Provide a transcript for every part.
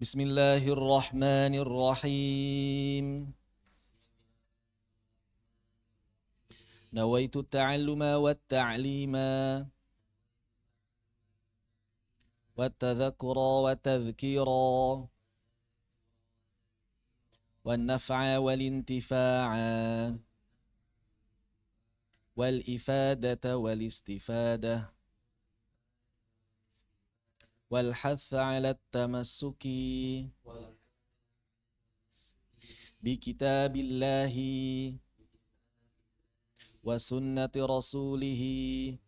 Bismillahirrahmanirrahim. Nawaitu ta'alluma wa ta'lima wa tadhakura wa tadhkira wa naf'a wal intifa'a wal ifadata wal istifadah wal hatha 'ala at-tamassuki bi kitabillahi wa sunnati rasulihi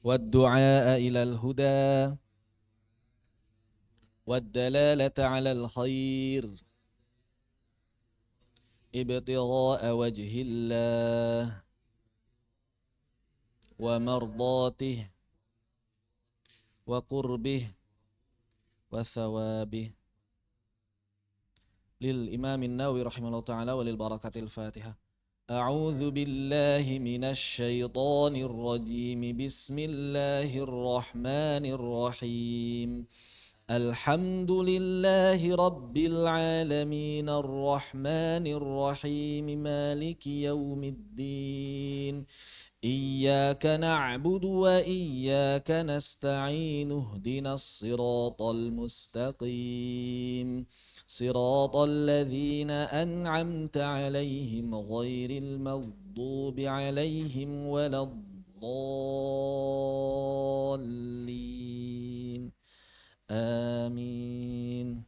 wad du'a ilal huda wad dalalata 'alal khair ibtigha'a wajhillah wa mardatihi wa qurbih wa thawabih. Lil Imam An-Nawawi rahimahullah ta'ala wa lil barakatil Fatihah. A'udzu billahi minasy syaithanir rajim. Bismillahirrahmanirrahim. Alhamdulillahi rabbil alamin arrahmanir rahim maliki yaumiddin. Iyyaka na'budu wa iyyaka nasta'in ihdinas siratal mustaqim siratal ladzina an'amta 'alaihim ghairil maghdubi 'alaihim waladdallin. Amin.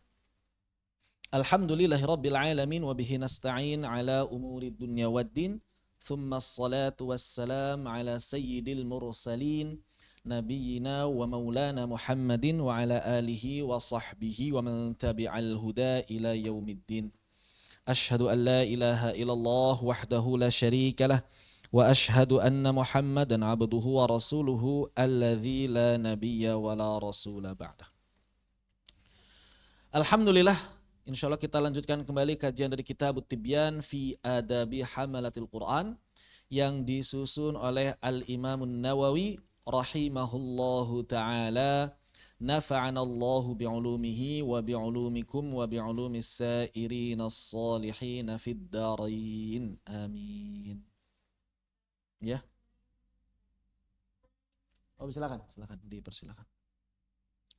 Alhamdulillahi rabbil alamin wa bihi nasta'in 'ala umurid dunya waddin. Thumma assalatu wassalam ala sayyidil mursalin nabiyyina wa maulana Muhammadin wa ala alihi wa sahbihi wa man tabi'al huda ila yaumiddin. Ashhadu an la ilaha illallah wahdahu la syarika lah wa ashhadu anna Muhammadan abduhu wa rasuluhu alladzi la nabiyya wa la rasula ba'dah. Alhamdulillah, insyaallah kita lanjutkan kembali kajian dari Kitab Tibyan fi Adabi Hamalatil Quran yang disusun oleh Al-Imam An-Nawawi rahimahullahu ta'ala. Nafa'anallahu bi'ulumihi wa bi'ulumikum wa bi'ulumis sairinas salihin fid darain. Amin. Ya. Oh, silakan dipersilakan.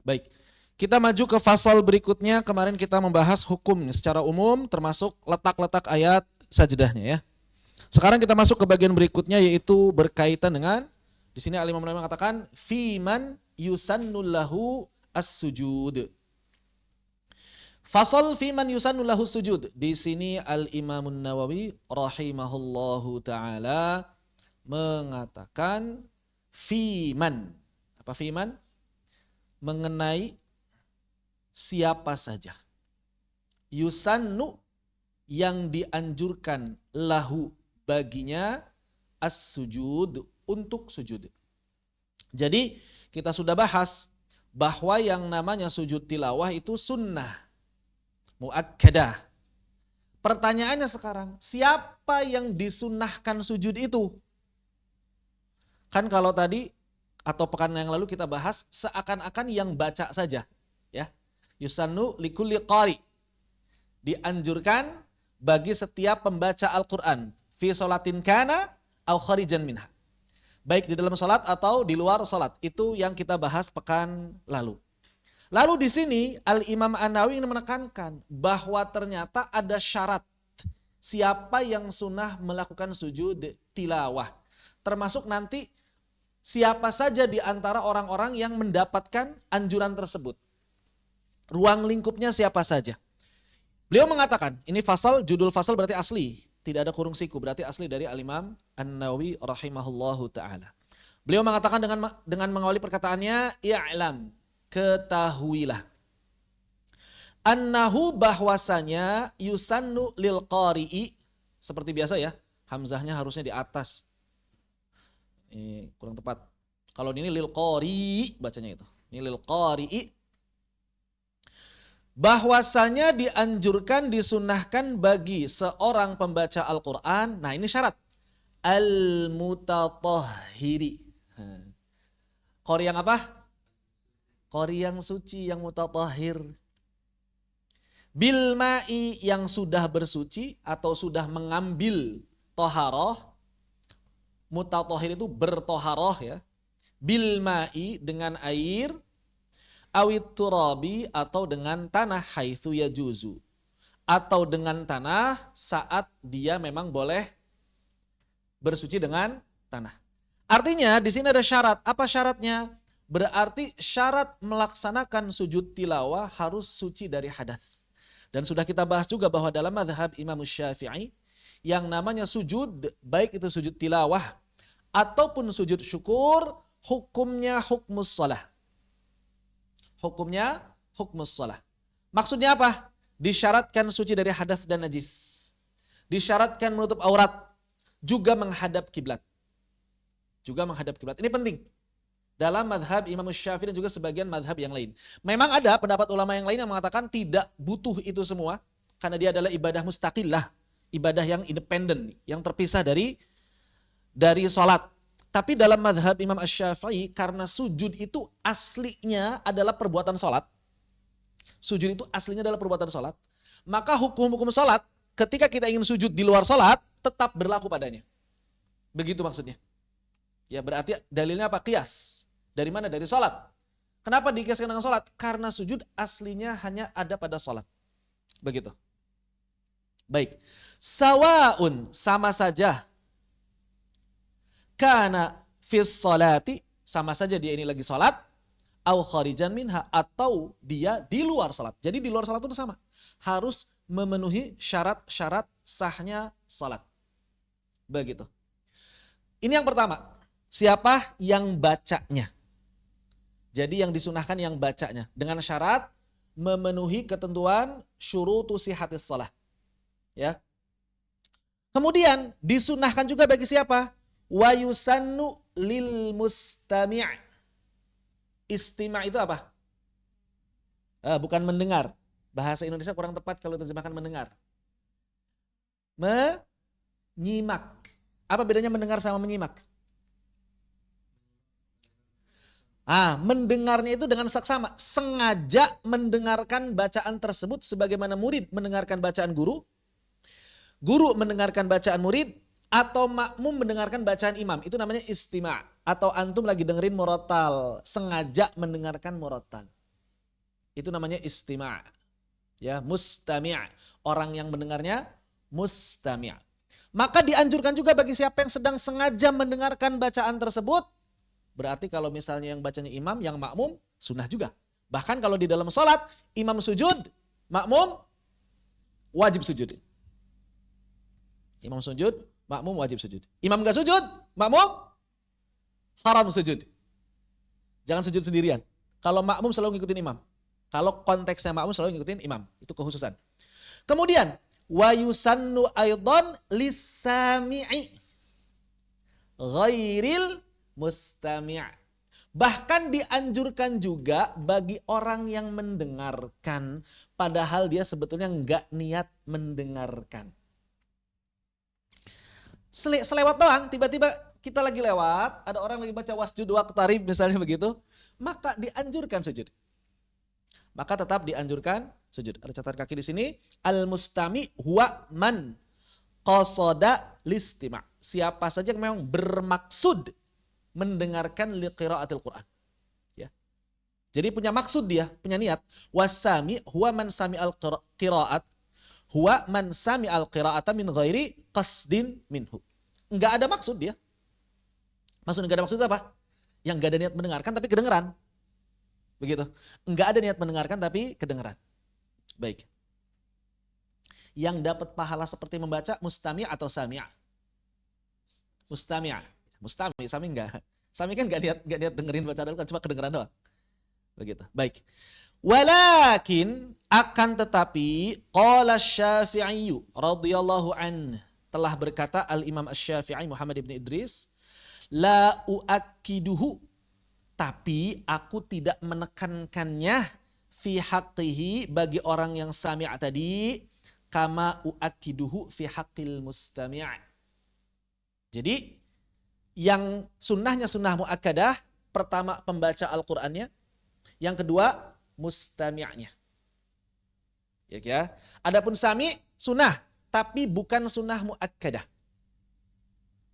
Baik. Kita maju ke fasal berikutnya. Kemarin kita membahas hukum secara umum termasuk letak-letak ayat sajdahnya ya. Sekarang kita masuk ke bagian berikutnya yaitu berkaitan dengan di sini Al-Imam Nawawi mengatakan fiman yusannullahu as-sujud. Fasal fiman yusannullahu sujud. Di sini Al-Imam Nawawi rahimahullahu taala mengatakan fiman. Apa fiman? Mengenai siapa saja. Yusannu yang dianjurkan lahu baginya as-sujud untuk sujud. Jadi kita sudah bahas bahwa yang namanya sujud tilawah itu sunnah muakkadah. Pertanyaannya sekarang, siapa yang disunnahkan sujud itu? Kan kalau tadi atau pekan yang lalu kita bahas seakan-akan yang baca saja, ya. Yusannu likulli qari. Dianjurkan bagi setiap pembaca Al-Qur'an fi sholatin kana au kharijan minha. Baik di dalam salat atau di luar salat. Itu yang kita bahas pekan lalu. Lalu di sini Al-Imam An-Nawawi menekankan bahwa ternyata ada syarat siapa yang sunnah melakukan sujud tilawah. Termasuk nanti siapa saja di antara orang-orang yang mendapatkan anjuran tersebut. Ruang lingkupnya siapa saja. Beliau mengatakan, ini fasal, judul fasal berarti asli. Tidak ada kurung siku, berarti asli dari Al-Imam An-Nawawi rahimahullahu ta'ala. Beliau mengatakan dengan mengawali perkataannya, i'lam, ketahuilah. Annahu bahwasanya yusannu lil qari'i, seperti biasa ya, hamzahnya harusnya di atas. Ini kurang tepat. Kalau ini lil qari'i bacanya itu. Ini lil qari'i. Bahwasanya dianjurkan, disunnahkan bagi seorang pembaca Al-Quran. Nah ini syarat. Al-mutatahhiri. Qari yang apa? Qori yang suci, yang mutatahhir. Bil ma'i yang sudah bersuci atau sudah mengambil toharoh. Mutatahhir itu bertoharoh ya. Bil ma'i dengan air. Awit turabi atau dengan tanah haitsu yajuzu. Atau dengan tanah saat dia memang boleh bersuci dengan tanah. Artinya di sini ada syarat. Apa syaratnya? Berarti syarat melaksanakan sujud tilawah harus suci dari hadas. Dan sudah kita bahas juga bahwa dalam mazhab Imam Syafi'i yang namanya sujud, baik itu sujud tilawah ataupun sujud syukur, hukumnya hukmus shalah. Hukumnya hukmus shalah. Maksudnya apa? Disyaratkan suci dari hadas dan najis. Disyaratkan menutup aurat, juga menghadap kiblat. Juga menghadap kiblat. Ini penting. Dalam madhab Imam Syafi'i dan juga sebagian madhab yang lain. Memang ada pendapat ulama yang lain yang mengatakan tidak butuh itu semua. Karena dia adalah ibadah mustaqillah. Ibadah yang independen. Yang terpisah dari sholat. Tapi dalam madhab Imam Syafi'i, karena sujud itu aslinya adalah perbuatan sholat. Sujud itu aslinya adalah perbuatan sholat. Maka hukum-hukum sholat, ketika kita ingin sujud di luar sholat, tetap berlaku padanya. Begitu maksudnya. Ya berarti dalilnya apa? Qiyas. Dari mana? Dari sholat. Kenapa dikiaskan dengan sholat? Karena sujud aslinya hanya ada pada sholat. Begitu. Baik. Sawaun, sama saja. Kana fis sholati, sama saja dia ini lagi sholat. Au kharijan minha, atau dia di luar sholat. Jadi di luar sholat itu sama. Harus memenuhi syarat-syarat sahnya sholat. Begitu. Ini yang pertama. Siapa yang bacanya? Jadi yang disunahkan yang bacanya. Dengan syarat memenuhi ketentuan syurutu sihatis shalah. Ya. Kemudian disunahkan juga bagi siapa? Wa yusannu lil mustami'. Istima' itu apa? Bukan mendengar. Bahasa Indonesia kurang tepat kalau terjemahkan mendengar. Menyimak. Apa bedanya mendengar sama menyimak? Mendengarnya itu dengan saksama. Sengaja mendengarkan bacaan tersebut sebagaimana murid mendengarkan bacaan guru. Guru mendengarkan bacaan murid. Atau makmum mendengarkan bacaan imam. Itu namanya istima'. Atau antum lagi dengerin murattal. Sengaja mendengarkan murattal. Itu namanya istima'. Ya, mustami'. Orang yang mendengarnya mustami'. Maka dianjurkan juga bagi siapa yang sedang sengaja mendengarkan bacaan tersebut. Berarti kalau misalnya yang bacanya imam, yang makmum, sunnah juga. Bahkan kalau di dalam sholat, imam sujud, makmum wajib sujud. Imam sujud, makmum wajib sujud. Imam gak sujud, makmum haram sujud. Jangan sujud sendirian. Kalau makmum selalu ngikutin imam. Kalau konteksnya makmum selalu ngikutin imam. Itu kekhususan. Kemudian, wa yusannu aidan lis-sami'i ghairil mustami'. Bahkan dianjurkan juga bagi orang yang mendengarkan padahal dia sebetulnya enggak niat mendengarkan. Selewat doang, tiba-tiba kita lagi lewat, ada orang lagi baca wasjud waqtarib misalnya begitu, maka dianjurkan sujud. Maka tetap dianjurkan sujud. Ada catatan kaki di sini, al-mustami huwa man qasada listima'. Siapa saja yang memang bermaksud mendengarkan liqiraatil Quran. Ya. Jadi punya maksud dia, punya niat. Wasami huwa man sami'al qiraat. Huwa man sami'al qiraata min ghairi qasdin minhu. Enggak ada maksud dia. Maksudnya enggak ada maksud apa? Yang enggak ada niat mendengarkan tapi kedengeran. Begitu. Enggak ada niat mendengarkan tapi kedengeran. Baik. Yang dapat pahala seperti membaca mustami' atau sami'? Mustami'. Mustami', sami enggak. Sami kan enggak niat dengerin bacaan Al-Quran, cuma kedengeran doang. Begitu. Baik. Walakin akan tetapi qala Syafi'i radhiyallahu anhu, telah berkata Al-Imam Asy-Syafi'i Muhammad ibn Idris, la uakkiduhu, tapi aku tidak menekankannya fi haqqihi bagi orang yang sami' tadi, kama uakkiduhu fi haqqil mustami'. Jadi yang sunnahnya sunnah muakkadah, pertama pembaca Al-Qur'annya, Yang kedua, mustami'nya. Ya. Adapun sami sunnah, tapi bukan sunnah muakkadah.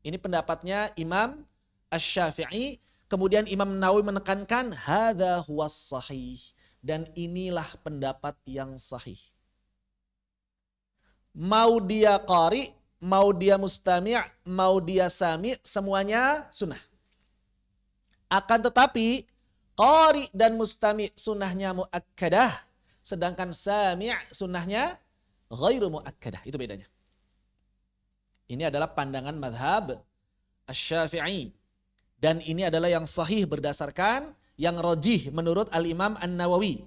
Ini pendapatnya Imam Asy-Syafi'i. Kemudian Imam Nawawi menekankan hadza huwas sahih, dan inilah pendapat yang sahih. Mau dia qari, mau dia mustami', mau dia sami, semuanya sunnah. Akan tetapi qari dan mustami' sunnahnya muakkadah, sedangkan sami' sunnahnya ghairu muakkadah. Itu bedanya. Ini adalah pandangan madhab Asy-Syafi'i. Dan ini adalah yang sahih berdasarkan yang rajih menurut Al-Imam An-Nawawi.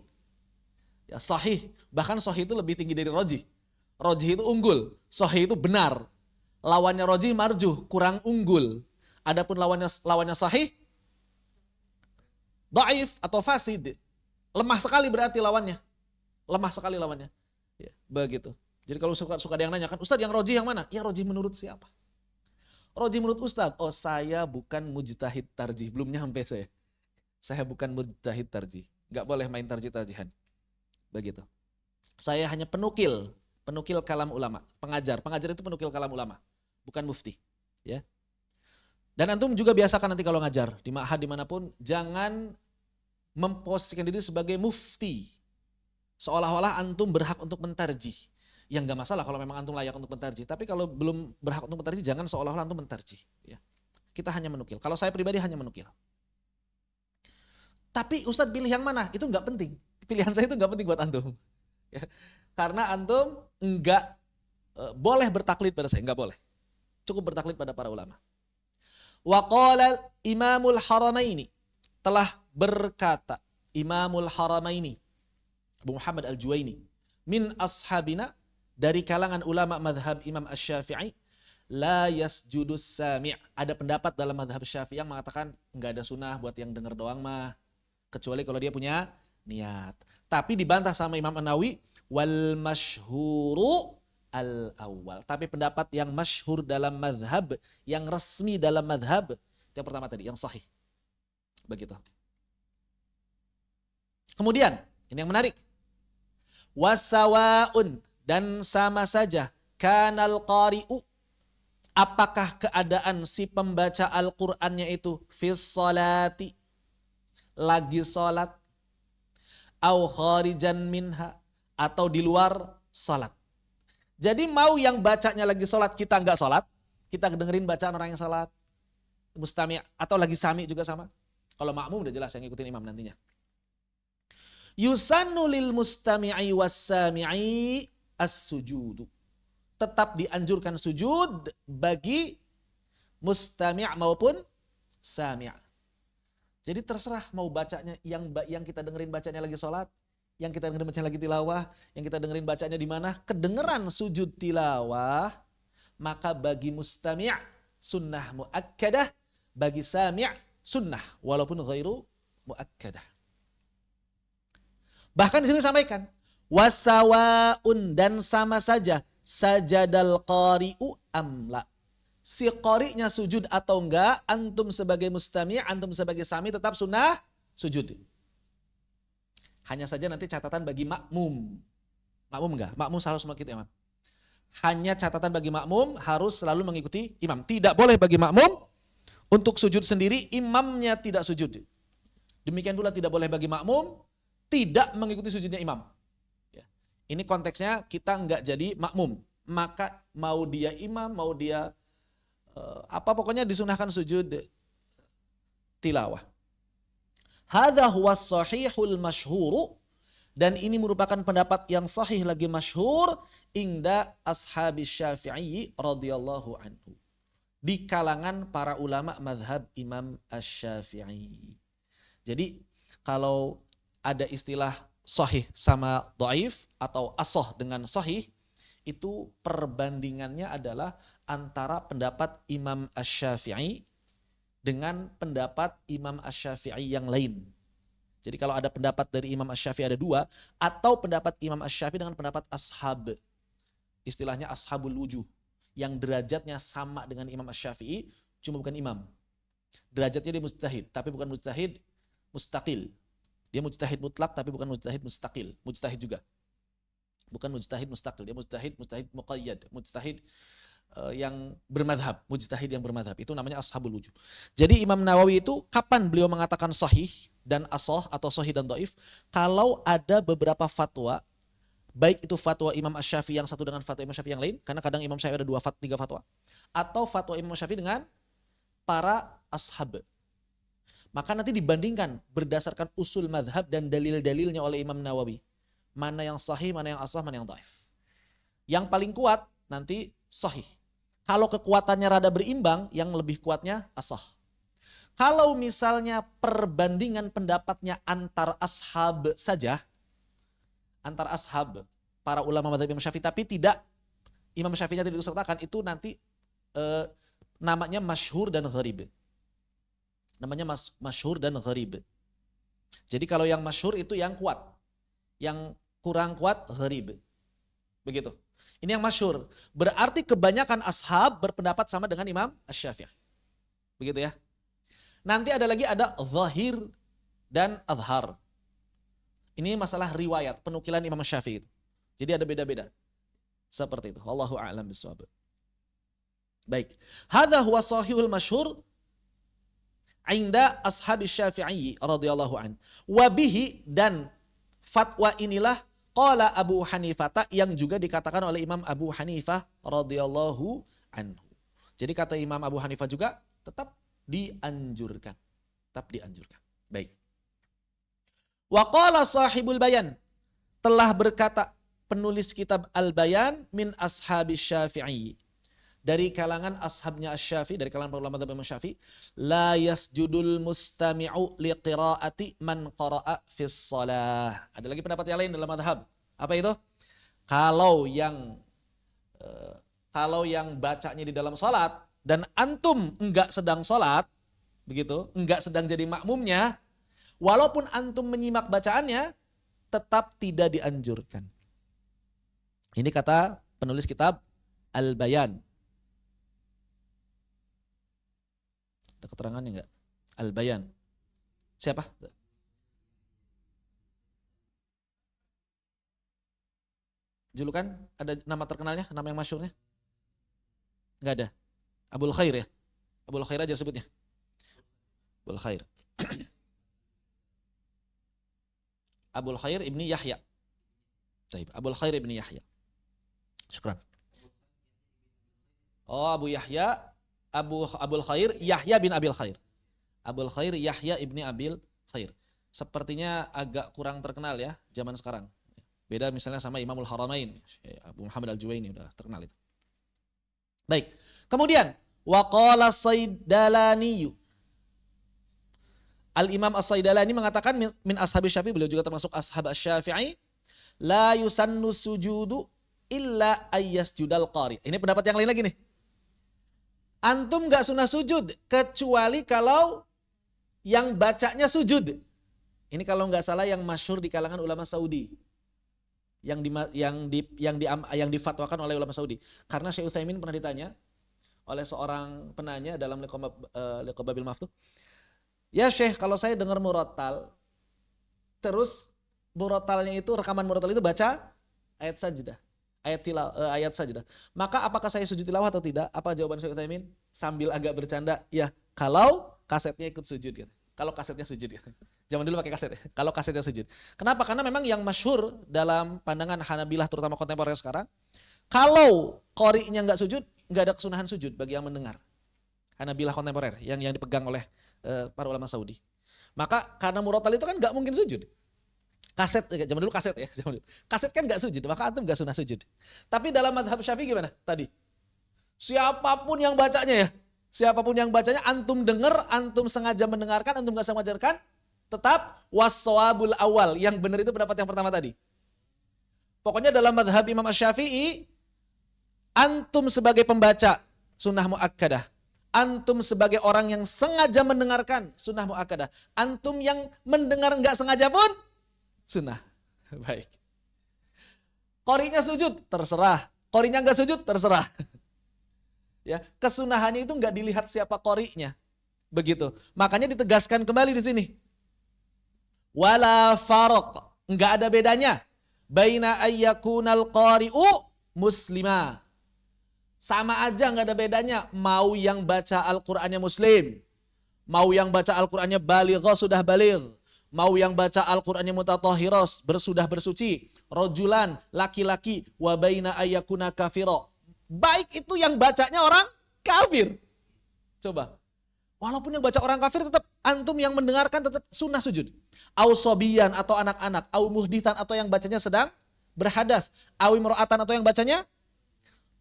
Ya, sahih, bahkan sahih itu lebih tinggi dari rajih. Rajih itu unggul, sahih itu benar. Lawannya rajih marjuh, kurang unggul. Adapun lawannya sahih, dhaif atau fasid. Lemah sekali berarti lawannya. Lemah sekali lawannya. Ya, begitu. Jadi kalau suka ada yang nanya kan, Ustadz yang rajih yang mana? Ya rajih menurut siapa? Rajih menurut Ustadz, oh saya bukan mujtahid tarjih, belum nyampe saya. Saya bukan mujtahid tarjih, nggak boleh main tarjih-tarjihan. Begitu. Saya hanya penukil kalam ulama, pengajar itu penukil kalam ulama, bukan mufti. Ya. Dan antum juga biasakan nanti kalau ngajar di ma'had dimanapun, jangan memposisikan diri sebagai mufti, seolah-olah antum berhak untuk mentarjih. Yang gak masalah kalau memang antum layak untuk mentarjih. Tapi kalau belum berhak untuk mentarjih, jangan seolah-olah antum mentarjih. Ya. Kita hanya menukil. Kalau saya pribadi hanya menukil. Tapi Ustadz pilih yang mana? Itu gak penting. Pilihan saya itu gak penting buat antum. Ya. Karena antum enggak boleh bertaklid pada saya. Enggak boleh. Cukup bertaklid pada para ulama. Wa qala Imamul Haramaini. Telah berkata Imamul Haramaini, Abu Muhammad Al-Juwaini, min ashabina, dari kalangan ulama madhab Imam Asy-Syafi'i, la yasjudus sami'. Ada pendapat dalam madhab Syafi'i yang mengatakan enggak ada sunnah buat yang dengar doang mah, kecuali kalau dia punya niat. Tapi dibantah sama Imam An-Nawawi, wal masyhuru al-awwal. Tapi pendapat yang masyhur dalam madhab, yang resmi dalam madhab, yang pertama tadi, yang sahih. Begitu. Kemudian, ini yang menarik. Wasawaun, dan sama saja, kanal qari'u, apakah keadaan si pembaca Al-Qur'annya itu fis salati, lagi salat, au kharijan minha, atau di luar salat. Jadi mau yang bacanya lagi salat, kita enggak salat, kita dengerin bacaan orang yang salat, mustami' atau lagi sami juga sama. Kalau makmum udah jelas yang ngikutin imam nantinya. Yusannu lil mustami'i was-sami'i as-sujudu. Tetap dianjurkan sujud bagi mustami' maupun sami'. Jadi terserah mau bacanya yang kita dengerin bacanya lagi sholat, yang kita dengerin bacanya lagi tilawah, yang kita dengerin bacanya di mana, kedengeran sujud tilawah, maka bagi mustami' sunnah muakkadah, bagi sami' sunnah walaupun ghairu muakkadah. Bahkan di sini sampaikan wasawaun, dan sama saja sajadal qari'u amla. Si qari'nya sujud atau enggak, antum sebagai mustami', antum sebagai sami tetap sunnah sujud. Hanya saja nanti catatan bagi makmum. Makmum enggak? Makmum harus mengikuti imam. Hanya catatan bagi makmum harus selalu mengikuti imam. Tidak boleh bagi makmum untuk sujud sendiri, imamnya tidak sujud. Demikian pula tidak boleh bagi makmum tidak mengikuti sujudnya imam. Ini konteksnya kita enggak jadi makmum. Maka mau dia imam, mau dia pokoknya disunahkan sujud tilawah. Hadza huwa sahihul masyhur, dan ini merupakan pendapat yang sahih lagi masyhur inda ashabi Syafi'i radhiyallahu anhu, di kalangan para ulama mazhab Imam Asy-Syafi'i. Jadi kalau ada istilah sahih sama dhaif atau as-sah dengan sahih, itu perbandingannya adalah antara pendapat Imam Asy-Syafi'i dengan pendapat Imam Asy-Syafi'i yang lain. Jadi kalau ada pendapat dari Imam Asy-Syafi'i ada dua, atau pendapat Imam Asy-Syafi'i dengan pendapat ashab. Istilahnya ashabul wujuh, yang derajatnya sama dengan Imam Asy-Syafi'i, cuma bukan imam. Derajatnya dia mujtahid, tapi bukan mujtahid mustaqil. Dia mujtahid mutlak tapi bukan mujtahid mustaqil. Mujtahid juga. Bukan mujtahid mustaqil, dia mujtahid muqayyad, mujtahid yang bermadhab, mujtahid yang bermadhab. Itu namanya ashabul wujuh. Jadi Imam Nawawi itu kapan beliau mengatakan sahih dan ashah atau sahih dan dhaif? Kalau ada beberapa fatwa, baik itu fatwa Imam Asy-Syafi'i yang satu dengan fatwa Imam Syafi'i yang lain, karena kadang Imam Syafi'i ada 2-3 fatwa, atau fatwa Imam Syafi'i dengan para ashab. Maka nanti dibandingkan berdasarkan usul madhab dan dalil-dalilnya oleh Imam Nawawi. Mana yang sahih, mana yang ashah, mana yang dhaif. Yang paling kuat nanti sahih. Kalau kekuatannya rada berimbang, yang lebih kuatnya ashah. Kalau misalnya perbandingan pendapatnya antar ashab saja, antar ashab, para ulama madhab Imam Syafi'i, tapi tidak, Imam Syafi'inya tidak disertakan, itu nanti namanya masyhur dan gharib. Namanya masyhur dan gharib. Jadi kalau yang masyhur itu yang kuat. Yang kurang kuat gharib. Begitu. Ini yang masyhur. Berarti kebanyakan ashab berpendapat sama dengan Imam Asy-Syafi'i. Begitu ya. Nanti ada lagi ada zahir dan azhar. Ini masalah riwayat, penukilan Imam Asy-Syafi'i itu. Jadi ada beda-beda. Seperti itu. Wallahu a'lam bishawab. Baik. Hadza huwa sahihul masyhur inda ashabi Syafi'i radhiyallahu an. Wa bihi, dan fatwa inilah qala Abu Hanifah, yang juga dikatakan oleh Imam Abu Hanifah radhiyallahu anhu. Jadi kata Imam Abu Hanifah juga tetap dianjurkan. Tetap dianjurkan. Baik. Wa qala sahibul bayan, telah berkata penulis kitab Al-Bayan min ashabi Syafi'i, dari kalangan ashabnya Asy-Syafi'i, dari kalangan para ulama Imam Syafi'i, la yasjudul mustami'u liqira'ati man qara'a fis shalah. Ada lagi pendapat yang lain dalam mazhab. Apa itu? Kalau yang bacanya di dalam salat dan antum enggak sedang salat, begitu, enggak sedang jadi makmumnya, walaupun antum menyimak bacaannya, tetap tidak dianjurkan. Ini kata penulis kitab Al-Bayan. Ada keterangannya enggak? Al-Bayan. Siapa? Julukan? Ada nama terkenalnya? Nama yang masyhurnya? Enggak ada. Abul Khair ya? Abul Khair aja sebutnya. Abul Khair. Abul Khair ibni Yahya. Baik, Abul Khair ibni Yahya. Syukran. Oh, Abu Yahya, Abul Khair, Yahya bin Abil Khair. Abul Khair, Yahya ibni Abil Khair. Sepertinya agak kurang terkenal ya zaman sekarang. Beda misalnya sama Imamul Haramain, Abu Muhammad Al-Juwaini, udah terkenal itu. Baik. Kemudian, wa qala Saidalani. Al-Imam As-Saidalani mengatakan min ashabi Syafi'i, beliau juga termasuk ashab Asy-Syafi'i, la yusannu sujudu illa ayyasjudal qari. Ini pendapat yang lain lagi nih. Antum gak sunah sujud kecuali kalau yang bacanya sujud. Ini kalau nggak salah yang masyhur di kalangan ulama Saudi, yang difatwakan oleh ulama Saudi. Karena Syekh Utsaimin pernah ditanya oleh seorang penanya dalam Liqababil Maftuh, ya Syekh, kalau saya dengar murattal, terus murattalnya itu, rekaman murattal itu baca ayat sajdah, ayat sajdah, maka apakah saya sujud tilawah atau tidak? Apa jawaban Syekh Utsaimin? Sambil agak bercanda, ya kalau kasetnya ikut sujud gitu. Kalau kasetnya sujud ya. Zaman dulu pakai kaset ya. Kalau kasetnya sujud. Kenapa? Karena memang yang masyhur dalam pandangan Hanabilah terutama kontemporer sekarang, kalau qori'nya enggak sujud, enggak ada kesunahan sujud bagi yang mendengar. Hanabilah kontemporer yang dipegang oleh para ulama Saudi. Maka karena murattal itu kan enggak mungkin sujud. Kaset, zaman dulu kaset ya. Kaset kan enggak sujud, maka antum enggak sunah sujud. Tapi dalam mazhab Syafi'i gimana tadi? Siapapun yang bacanya ya. Siapapun yang bacanya, antum dengar, antum sengaja mendengarkan, antum enggak sengaja mendengarkan, tetap was-shawabul awal. Yang benar itu pendapat yang pertama tadi. Pokoknya dalam mazhab Imam Asy-Syafi'i, antum sebagai pembaca sunnah muakkadah. Antum sebagai orang yang sengaja mendengarkan sunnah muakkadah. Antum yang mendengar enggak sengaja pun sunnah. Baik. Qori'nya sujud, terserah. Qori'nya enggak sujud, terserah. Ya, kesunahannya itu enggak dilihat siapa qori'nya. Begitu. Makanya ditegaskan kembali di sini. Wala farq, enggak ada bedanya. Baina ayyakunal qari'u muslima. Sama aja enggak ada bedanya. Mau yang baca Al-Qur'annya muslim, mau yang baca Al-Qur'annya balighah sudah baligh, mau yang baca Al-Qur'annya mutatahhiras bersudah bersuci, rojulan laki-laki, wa baina ayyakuna kafira. Baik itu yang bacanya orang kafir. Coba. Walaupun yang baca orang kafir tetap antum yang mendengarkan tetap sunnah sujud. Au sobiyan atau anak-anak, au muhdithan atau yang bacanya sedang berhadas, au imra'atan atau yang bacanya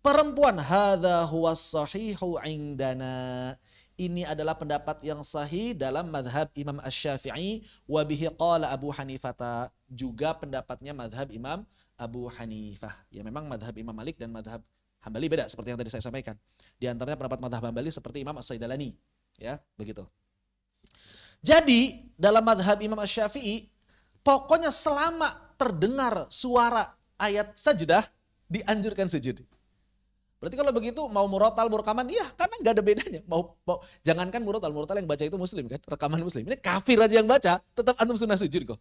perempuan. Hadza huwas sahihu indana. Ini adalah pendapat yang sahih dalam madhab Imam Asy-Syafi'i, wa bihi qala Abu Hanifah, juga pendapatnya madhab Imam Abu Hanifah. Ya memang madhab Imam Malik dan madhab Hambali beda seperti yang tadi saya sampaikan. Di antaranya pendapat madhab Hambali seperti Imam As-Saidalani. Ya, begitu. Jadi dalam madhab Imam Asy-Syafi'i, pokoknya selama terdengar suara ayat sajdah dianjurkan sujud. Berarti kalau begitu mau murotal, murakaman, ya karena nggak ada bedanya. Mau jangankan murotal yang baca itu muslim kan, rekaman muslim. Ini kafir aja yang baca, tetap antum sunnah sujud kok.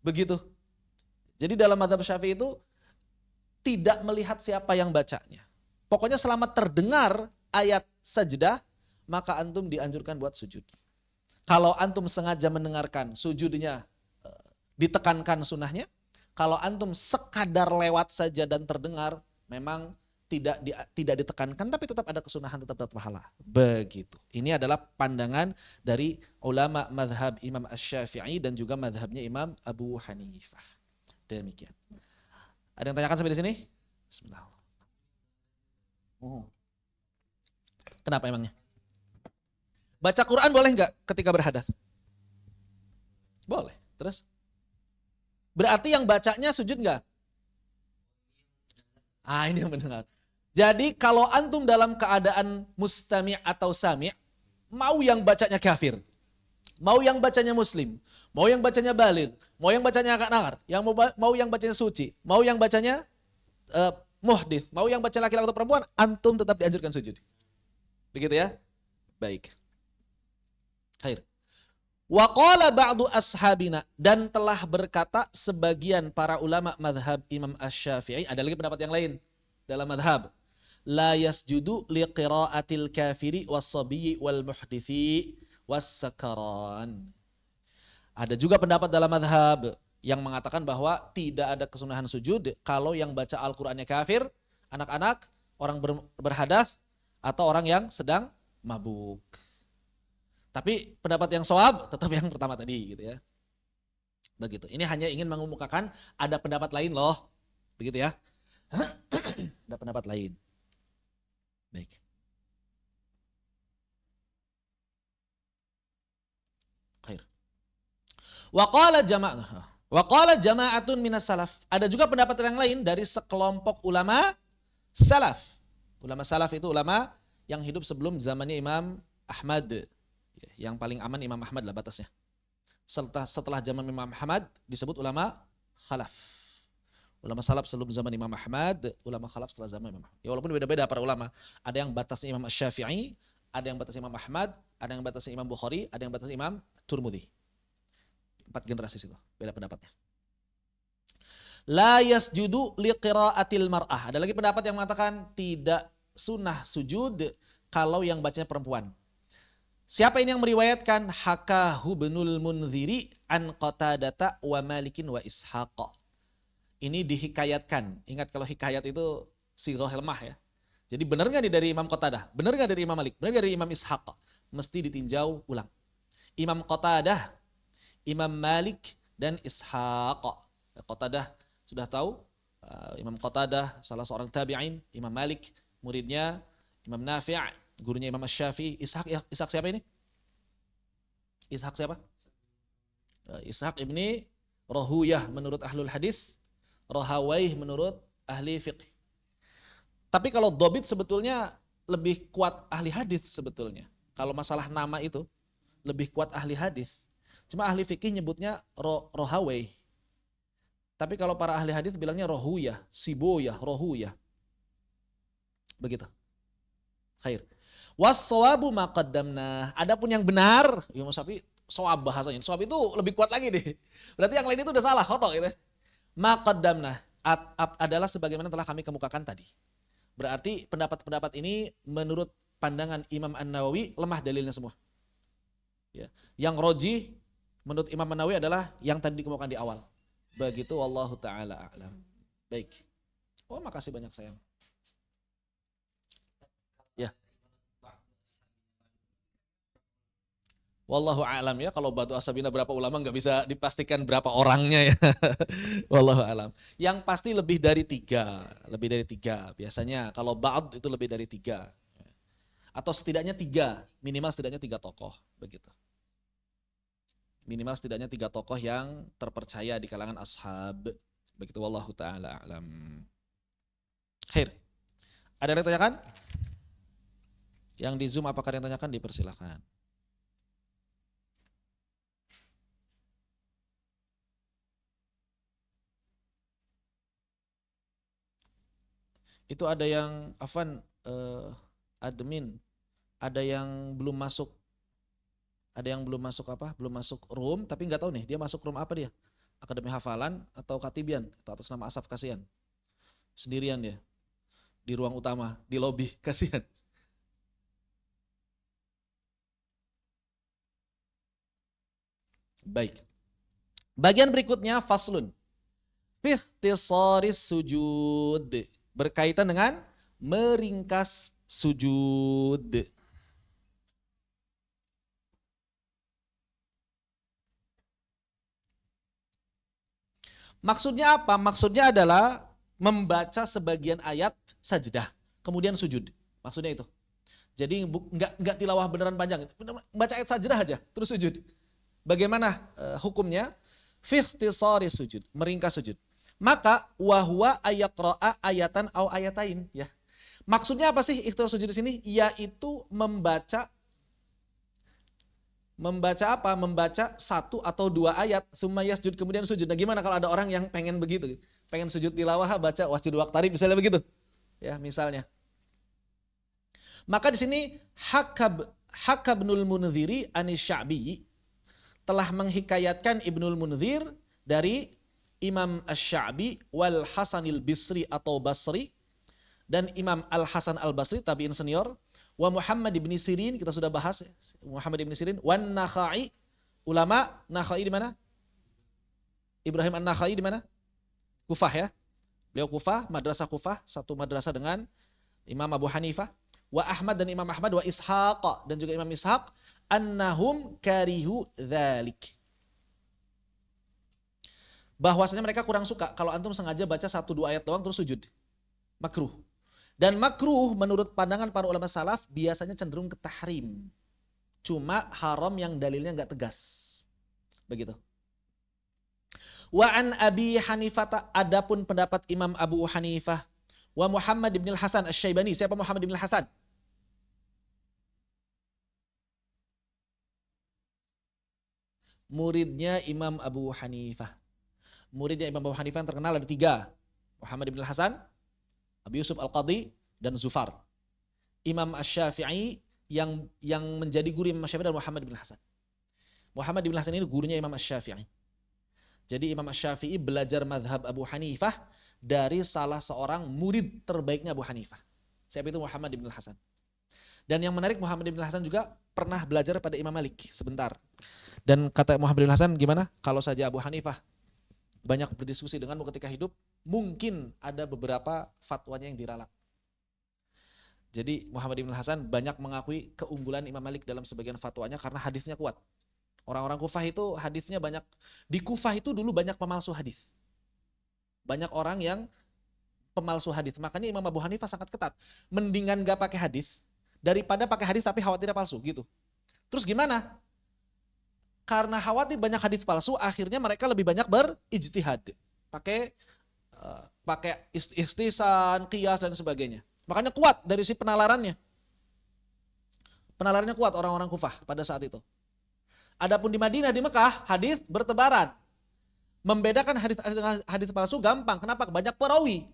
Begitu. Jadi dalam madhab Syafi'i itu tidak melihat siapa yang bacanya. Pokoknya selama terdengar ayat sajdah, maka antum dianjurkan buat sujud. Kalau antum sengaja mendengarkan sujudnya ditekankan sunnahnya. Kalau antum sekadar lewat saja dan terdengar, memang tidak ditekankan, tapi tetap ada kesunahan, tetap dapat pahala. Begitu. Ini adalah pandangan dari ulama madhab Imam Asy-Syafi'i dan juga madhabnya Imam Abu Hanifah. Demikian. Ada yang tanyakan sampai di sini? Bismillah. Kenapa emangnya? Baca Quran boleh nggak ketika berhadas? Boleh. Terus? Berarti yang bacanya sujud nggak? Ini yang mendengar. Jadi kalau antum dalam keadaan mustami' atau sami', mau yang bacanya kafir, mau yang bacanya muslim, mau yang bacanya baligh, mau yang bacanya anak-anak, mau yang bacanya suci, mau yang bacanya muhdits, mau yang baca laki-laki atau perempuan, antum tetap dianjurkan sujud. Begitu ya? Baik. Khair. Wa qala ba'du ashabina, dan telah berkata sebagian para ulama madhab Imam Asy-Syafi'i, ada lagi pendapat yang lain dalam madhab, la yasjudu liqira'atil kafiri was-sabiyyi wal muhditsi was-sakaran. Ada juga pendapat dalam madhab yang mengatakan bahwa tidak ada kesunahan sujud kalau yang baca Al-Qur'annya kafir, anak-anak, orang berhadas, atau orang yang sedang mabuk. Tapi pendapat yang shawab tetap yang pertama tadi gitu ya. Begitu. Ini hanya ingin mengemukakan ada pendapat lain loh. Begitu ya. Ada pendapat lain. Baik. Khair. Wa qala jama'atun minas salaf. Ada juga pendapat yang lain dari sekelompok ulama salaf. Ulama salaf itu ulama yang hidup sebelum zamannya Imam Ahmad. Yang paling aman Imam Ahmad lah batasnya. Setelah zaman Imam Ahmad disebut ulama khalaf. Ulama salaf sebelum zaman Imam Ahmad, ulama khalaf setelah zaman Imam Ahmad. Ya walaupun beda-beda para ulama. Ada yang batasnya Imam Asy-Syafi'i, ada yang batasnya Imam Ahmad, ada yang batasnya Imam Bukhari, ada yang batasnya Imam Turmudi. 4 generasi situ, beda pendapatnya. La yasjudu liqira'atil mar'ah. Ada lagi pendapat yang mengatakan tidak sunnah sujud kalau yang bacanya perempuan. Siapa ini yang meriwayatkan? Hakahu Ibnul Munziri an Qatadata wa Malikin wa Ishaq. Ini dihikayatkan. Ingat kalau hikayat itu sighah lemah ya. Jadi benar nggak nih dari Imam Qatadah? Benar nggak dari Imam Malik? Benar nggak dari Imam Ishaq? Mesti ditinjau ulang. Imam Qatadah, Imam Malik, dan Ishaq. Qatadah sudah tahu. Imam Qatadah salah seorang tabi'in. Imam Malik muridnya Imam Nafi', gurunya Imam Asy-Syafi'i. Ishaq siapa ini? Ishaq siapa? Ishaq ibni Rahuyah menurut ahlul hadis, Rahawaih menurut ahli fiqh. Tapi kalau dobit sebetulnya lebih kuat ahli hadis sebetulnya. Kalau masalah nama itu lebih kuat ahli hadis. Cuma ahli fikih nyebutnya Rahawaih. Tapi kalau para ahli hadis bilangnya Rahuyah, Siboyah, Rahuyah. Begitu. Khair. Was-shawabu ma qaddamna. Adapun yang benar, Imam Syafi'i shawab bahasanya. Shawab itu lebih kuat lagi deh. Berarti yang lain itu udah salah, khoto gitu. Maqaddamna adalah sebagaimana telah kami kemukakan tadi. Berarti pendapat-pendapat ini menurut pandangan Imam An-Nawawi lemah dalilnya semua. Ya. Yang roji menurut Imam An-Nawawi adalah yang tadi dikemukakan di awal. Begitu wallahu taala a'lam. Baik. Oh, makasih banyak sayang. Ya. Wallahu a'lam ya, kalau batu ashabina berapa ulama nggak bisa dipastikan berapa orangnya ya. Wallahu a'lam. Yang pasti lebih dari 3, lebih dari 3. Biasanya kalau ba'd itu lebih dari 3. Atau setidaknya 3, minimal setidaknya 3 tokoh begitu. Minimal setidaknya 3 tokoh yang terpercaya di kalangan ashab. Begitu wallahu taala a'lam. Khair. Ada yang tanyakan? Yang di Zoom apakah ada yang tanyakan? Dipersilakan. Itu ada yang admin, ada yang belum masuk, belum masuk room, tapi nggak tahu nih dia masuk room apa dia, Akademi Hafalan atau Katibian atau atas nama Asaf, kasihan sendirian dia di ruang utama di lobi, kasihan. Baik, bagian berikutnya faslun fi ikhtisaris sujud, berkaitan dengan meringkas sujud. Maksudnya apa? Maksudnya adalah membaca sebagian ayat sajdah, kemudian sujud. Maksudnya itu. Jadi nggak tilawah beneran panjang, baca ayat sajdah aja, terus sujud. Bagaimana hukumnya? Fi ikhtisaris sujud, meringkas sujud. Maka wahwa ayaqra'a ayatan au ayatain, ya. Maksudnya apa sih ikhtiar sujud di sini? Yaitu membaca apa? Membaca 1 atau 2 ayat, summa yasjud, kemudian sujud. Nah, gimana kalau ada orang yang pengen begitu? Pengen sujud tilawah baca wasjud waqtarib misalnya begitu. Ya, misalnya. Maka di sini Hakabnul Munziri anis Sya'bi telah menghikayatkan Ibnul Munzir dari Imam Asy-Sya'bi wal Hasanil Bisri atau Basri, dan Imam Al-Hasan Al-Basri tabi'in senior, wa Muhammad ibn Sirin, kita sudah bahas Muhammad ibn Sirin, wan Nakhai, ulama Nakhai di mana? Ibrahim An-Nakhai di mana? Kufah ya. Beliau Kufah, madrasah Kufah, satu madrasah dengan Imam Abu Hanifah, wa Ahmad dan Imam Ahmad, wa Ishaq dan juga Imam Ishaq, annahum karihu dzalik. Bahwasanya mereka kurang suka kalau antum sengaja baca 1-2 ayat doang terus sujud. Makruh. Dan makruh menurut pandangan para ulama salaf biasanya cenderung ke tahrim. Cuma haram yang dalilnya enggak tegas. Begitu. Wa an Abi Hanifah, adapun pendapat Imam Abu Hanifah, wa Muhammad ibn al-Hasan Asy-Syaibani. Siapa Muhammad ibn al-Hasan? Muridnya Imam Abu Hanifah. Muridnya Imam Abu Hanifah yang terkenal ada 3. Muhammad ibn al-Hasan, Abu Yusuf Al-Qadhi, dan Zufar. Imam Asy-Syafi'i yang menjadi guru Imam Asy-Syafi'i adalah Muhammad ibn al-Hasan. Muhammad ibn al-Hasan ini gurunya Imam Asy-Syafi'i. Jadi Imam Asy-Syafi'i belajar mazhab Abu Hanifah dari salah seorang murid terbaiknya Abu Hanifah. Siapa itu? Muhammad ibn al-Hasan. Dan yang menarik, Muhammad ibn al-Hasan juga pernah belajar pada Imam Malik sebentar. Dan kata Muhammad ibn al-Hasan, gimana? Kalau saja Abu Hanifah banyak berdiskusi denganmu ketika hidup, mungkin ada beberapa fatwanya yang diralat. Jadi Muhammad ibn Hasan banyak mengakui keunggulan Imam Malik dalam sebagian fatwanya karena hadisnya kuat. Orang-orang Kufah itu hadisnya banyak. Di Kufah itu dulu banyak pemalsu hadis. Banyak orang yang pemalsu hadis. Makanya Imam Abu Hanifah sangat ketat. Mendingan gak pakai hadis daripada pakai hadis tapi khawatirnya palsu gitu. Terus gimana? Karena khawatir banyak hadis palsu, akhirnya mereka lebih banyak berijtihad. Pakai ikhtisan, qiyas dan sebagainya. Makanya kuat dari si penalarannya. Penalarannya kuat orang-orang Kufah pada saat itu. Adapun di Madinah, di Mekah, hadis bertebaran. Membedakan hadis dengan hadis palsu gampang. Kenapa? Banyak perawi.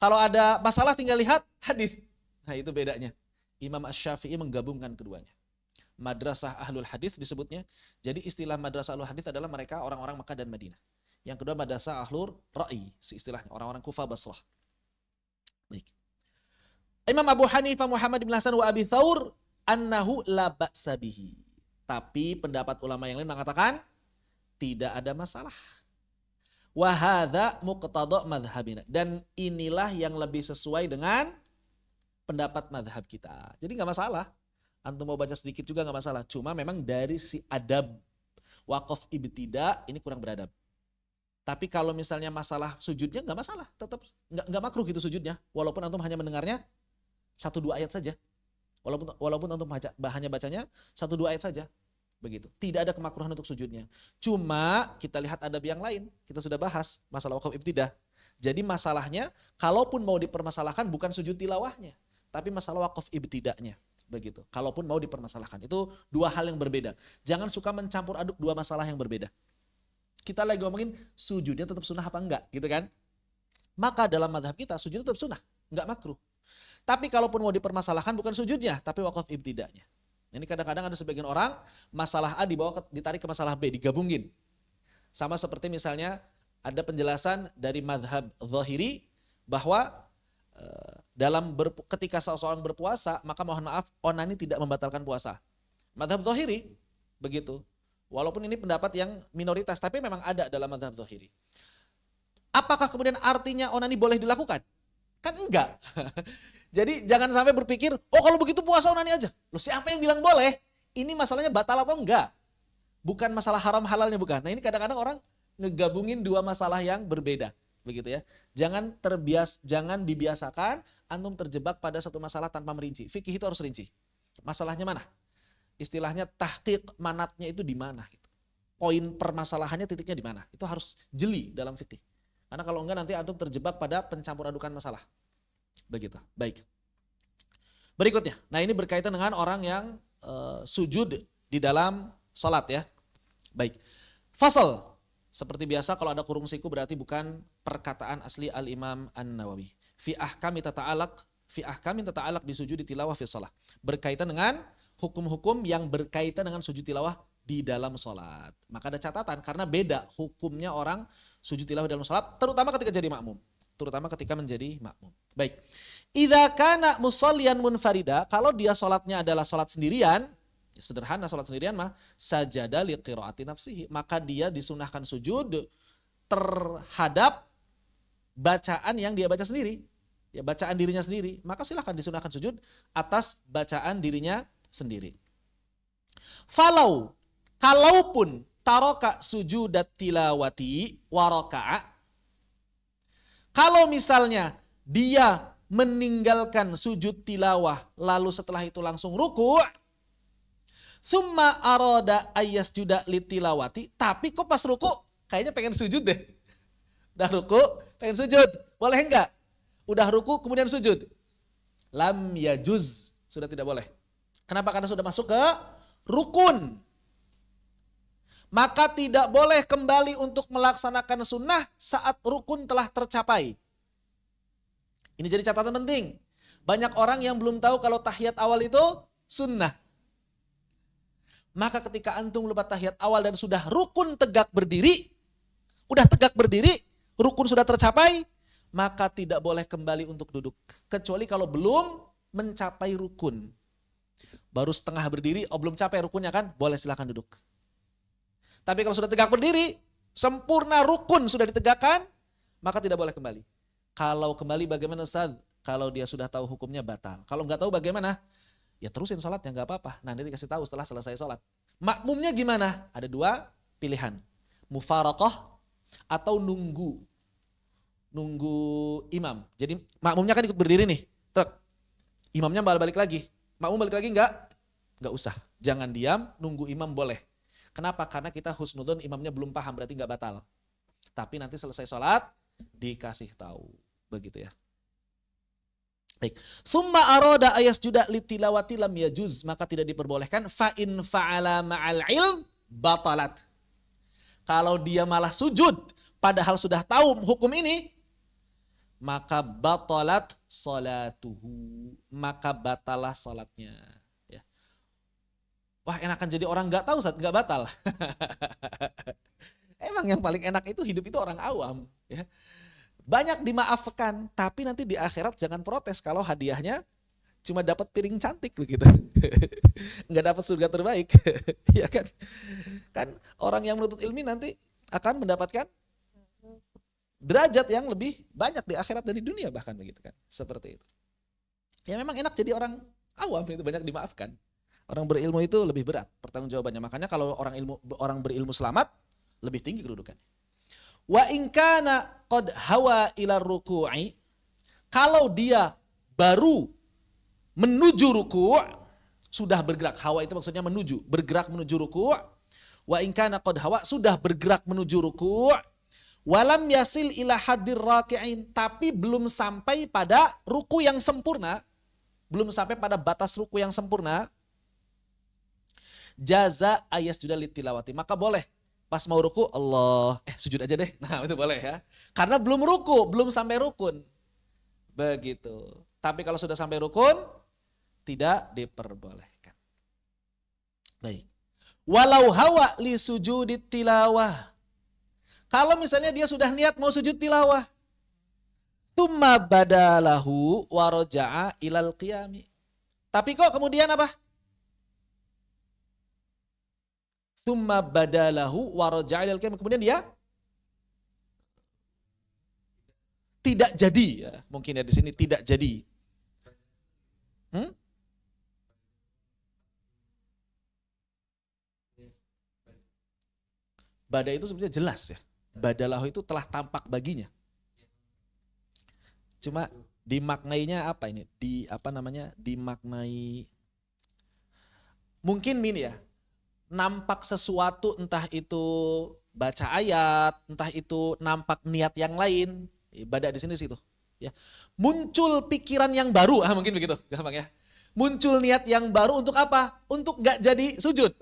Kalau ada masalah tinggal lihat hadis. Nah, itu bedanya. Imam Asy-Syafi'i menggabungkan keduanya. madrasah ahlul hadis disebutnya. Jadi istilah madrasah ahlul hadis adalah mereka orang-orang Makkah dan Madinah. Yang kedua madrasah ahlur ra'i, istilahnya orang-orang Kufah Basrah. Baik. Imam Abu Hanifah Muhammad bin Hasan wa Abi Thawr annahu la ba'sa bihi. Tapi pendapat ulama yang lain mengatakan tidak ada masalah. Wa hadza muqtada madhhabina. Dan inilah yang lebih sesuai dengan pendapat madhab kita. Jadi nggak masalah. Antum mau baca sedikit juga nggak masalah. Cuma memang dari si adab waqaf ibtida ini kurang beradab. Tapi kalau misalnya masalah sujudnya nggak masalah, tetap nggak makruh gitu sujudnya. Walaupun antum hanya mendengarnya 1-2 ayat saja. Walaupun antum hanya bacanya 1-2 ayat saja. Begitu. Tidak ada kemakruhan untuk sujudnya. Cuma kita lihat adab yang lain. Kita sudah bahas masalah waqaf ibtidah. Jadi masalahnya kalaupun mau dipermasalahkan bukan sujud tilawahnya, tapi masalah waqaf ibtidahnya. Begitu. Kalaupun mau dipermasalahkan. Itu 2 hal yang berbeda. Jangan suka mencampur aduk 2 masalah yang berbeda. Kita lagi ngomongin sujudnya tetap sunnah apa enggak, gitu kan? Maka dalam madhab kita sujud tetap sunnah, enggak makruh. Tapi kalaupun mau dipermasalahkan bukan sujudnya, tapi waqaf ibtidahnya. Ini kadang-kadang ada sebagian orang masalah A ditarik ke masalah B, digabungin. Sama seperti misalnya ada penjelasan dari madhab zahiri bahwa ketika seseorang berpuasa, maka mohon maaf, onani tidak membatalkan puasa. Madhab zahiri, begitu. Walaupun ini pendapat yang minoritas, tapi memang ada dalam madhab zahiri. Apakah kemudian artinya onani boleh dilakukan? Kan enggak. Jadi jangan sampai berpikir, oh kalau begitu puasa onani aja. Loh siapa yang bilang boleh? Ini masalahnya batal atau enggak? Bukan masalah haram halalnya, bukan. Nah ini kadang-kadang orang ngegabungin 2 masalah yang berbeda. Begitu ya. Jangan dibiasakan antum terjebak pada satu masalah tanpa merinci. Fikih itu harus rinci. Masalahnya mana? Istilahnya tahqiq manatnya itu di mana gitu. Poin permasalahannya titiknya di mana? Itu harus jeli dalam fikih. Karena kalau enggak nanti antum terjebak pada pencampur adukan masalah. Begitu. Baik. Berikutnya. Nah, ini berkaitan dengan orang yang sujud di dalam salat ya. Baik. Fasal. Seperti biasa kalau ada kurung siku berarti bukan perkataan asli Al-Imam An-Nawawi. Fi ahkami tata'alaq bisujudi tilawah fi shalah. Berkaitan dengan hukum-hukum yang berkaitan dengan sujud tilawah di dalam salat. Maka ada catatan karena beda hukumnya orang sujud tilawah dalam salat terutama ketika jadi makmum. Terutama ketika menjadi makmum. Baik. Idza kana musalliyan munfarida, kalau dia salatnya adalah salat sendirian, sederhana salat sendirian mah sajada li qiraati nafsihi, maka dia disunahkan sujud terhadap bacaan yang dia baca sendiri. Ya, bacaan dirinya sendiri, maka silahkan disunahkan sujud atas bacaan dirinya sendiri. Kalaupun taroka sujudat tilawati waraka'a, kalau misalnya dia meninggalkan sujud tilawah lalu setelah itu langsung ruku', summa aroda ayyasjuda litilawati, tapi kok pas ruku kayaknya pengen sujud deh. Udah ruku pengen sujud, boleh enggak? Udah ruku kemudian sujud, lam yajuz, sudah tidak boleh. Kenapa? Karena sudah masuk ke rukun. Maka tidak boleh kembali untuk melaksanakan sunnah saat rukun telah tercapai. Ini jadi catatan penting. Banyak orang yang belum tahu kalau tahiyat awal itu sunnah. Maka ketika antum lupa tahiyat awal dan sudah rukun tegak berdiri, rukun sudah tercapai, maka tidak boleh kembali untuk duduk. Kecuali kalau belum mencapai rukun. Baru setengah berdiri, belum capai rukunnya kan, boleh silakan duduk. Tapi kalau sudah tegak berdiri, sempurna rukun sudah ditegakkan, maka tidak boleh kembali. Kalau kembali bagaimana Ustaz? Kalau dia sudah tahu hukumnya batal. Kalau nggak tahu bagaimana? Ya terusin sholatnya, nggak apa-apa. Nanti dikasih tahu setelah selesai sholat. Makmumnya gimana? Ada 2 pilihan. Mufaraqah atau nunggu imam. Jadi makmumnya kan ikut berdiri nih. Truk. Imamnya balik lagi. Makmum balik lagi nggak usah. Jangan diam, nunggu imam boleh. Kenapa? Karena kita husnudzon imamnya belum paham, berarti nggak batal. Tapi nanti selesai sholat dikasih tahu. Begitu ya. Baik. Summa aroda ayasjuda litilawati lam yajuz, maka tidak diperbolehkan. Fa in fa'ala ma'al ilm batalat. Kalau dia malah sujud padahal sudah tahu hukum ini, maka batalat salatuhu, maka batalah salatnya. Ya. Wah, enakan jadi orang nggak tahu, Ustaz, nggak batal. Emang yang paling enak itu hidup itu orang awam. Ya. Banyak dimaafkan, tapi nanti di akhirat jangan protes kalau hadiahnya cuma dapat piring cantik begitu. Nggak dapat surga terbaik. Ya kan? Kan orang yang menuntut ilmu nanti akan mendapatkan derajat yang lebih banyak di akhirat dan di dunia bahkan begitu kan. Seperti itu. Ya memang enak jadi orang awam itu banyak dimaafkan. Orang berilmu itu lebih berat pertanggungjawabannya. Makanya kalau orang berilmu selamat lebih tinggi kedudukannya. Wa in kana qad hawa ila ruku'i, kalau dia baru menuju ruku', sudah bergerak. Hawa itu maksudnya menuju, bergerak menuju ruku'. Wa in kana qad hawa, sudah bergerak menuju ruku'. Walam yasil ila hadir raki'in, tapi belum sampai pada ruku yang sempurna, belum sampai pada batas ruku yang sempurna. Jaza ayas juda litilawati, maka boleh pas mau ruku Allah sujud aja deh. Nah, itu boleh ya. Karena belum ruku, belum sampai rukun. Begitu. Tapi kalau sudah sampai rukun tidak diperbolehkan. Baik. Walau hawa li sujudit tilawah. Kalau misalnya dia sudah niat mau sujud tilawah, tsumma badalahu wa raja'a ilal qiyami. Tapi kok kemudian apa? Tsumma badalahu wa raja'a ilal qiyami. Kemudian dia tidak jadi, ya, mungkin ya di sini tidak jadi. Bada itu sebenarnya jelas ya. Badalahu itu telah tampak baginya. Cuma dimaknainya apa ini? Dimaknai mungkin ini ya. Nampak sesuatu, entah itu baca ayat, entah itu nampak niat yang lain. Bada di sini situ. Ya. Muncul pikiran yang baru, mungkin begitu, gampang ya. Muncul niat yang baru untuk apa? Untuk gak jadi sujud.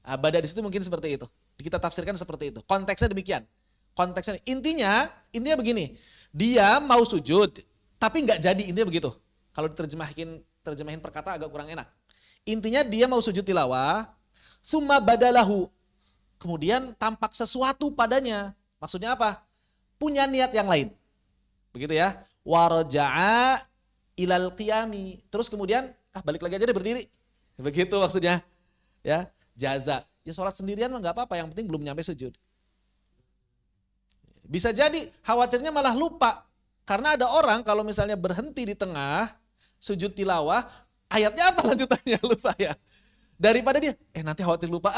Bada di situ mungkin seperti itu. Kita tafsirkan seperti itu. Konteksnya demikian. Konteksnya intinya begini. Dia mau sujud, tapi nggak jadi, intinya begitu. Kalau terjemahin perkata agak kurang enak. Intinya dia mau sujud tilawah, summa badalahu. Kemudian tampak sesuatu padanya. Maksudnya apa? Punya niat yang lain. Begitu ya. Waraja'a ilal qiyami. Terus kemudian balik lagi aja deh berdiri. Begitu maksudnya. Ya, jaza. Ya sholat sendirian mah nggak apa-apa, yang penting belum nyampe sujud. Bisa jadi khawatirnya malah lupa. Karena ada orang kalau misalnya berhenti di tengah sujud tilawah, ayatnya apa lanjutannya lupa ya. Daripada dia, nanti khawatir lupa,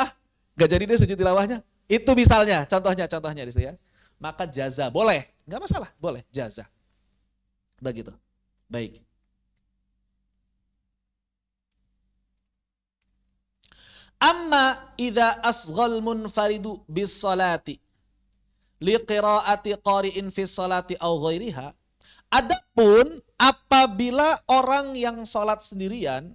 nggak jadi deh sujud tilawahnya. Itu misalnya, contohnya di situ ya. Maka jaza, boleh, nggak masalah, boleh jaza. Begitu. Baik. Amma idza asghal munfaridu bis salati li qiraati qari'in fi salati aw ghairiha. Adapun apabila orang yang salat sendirian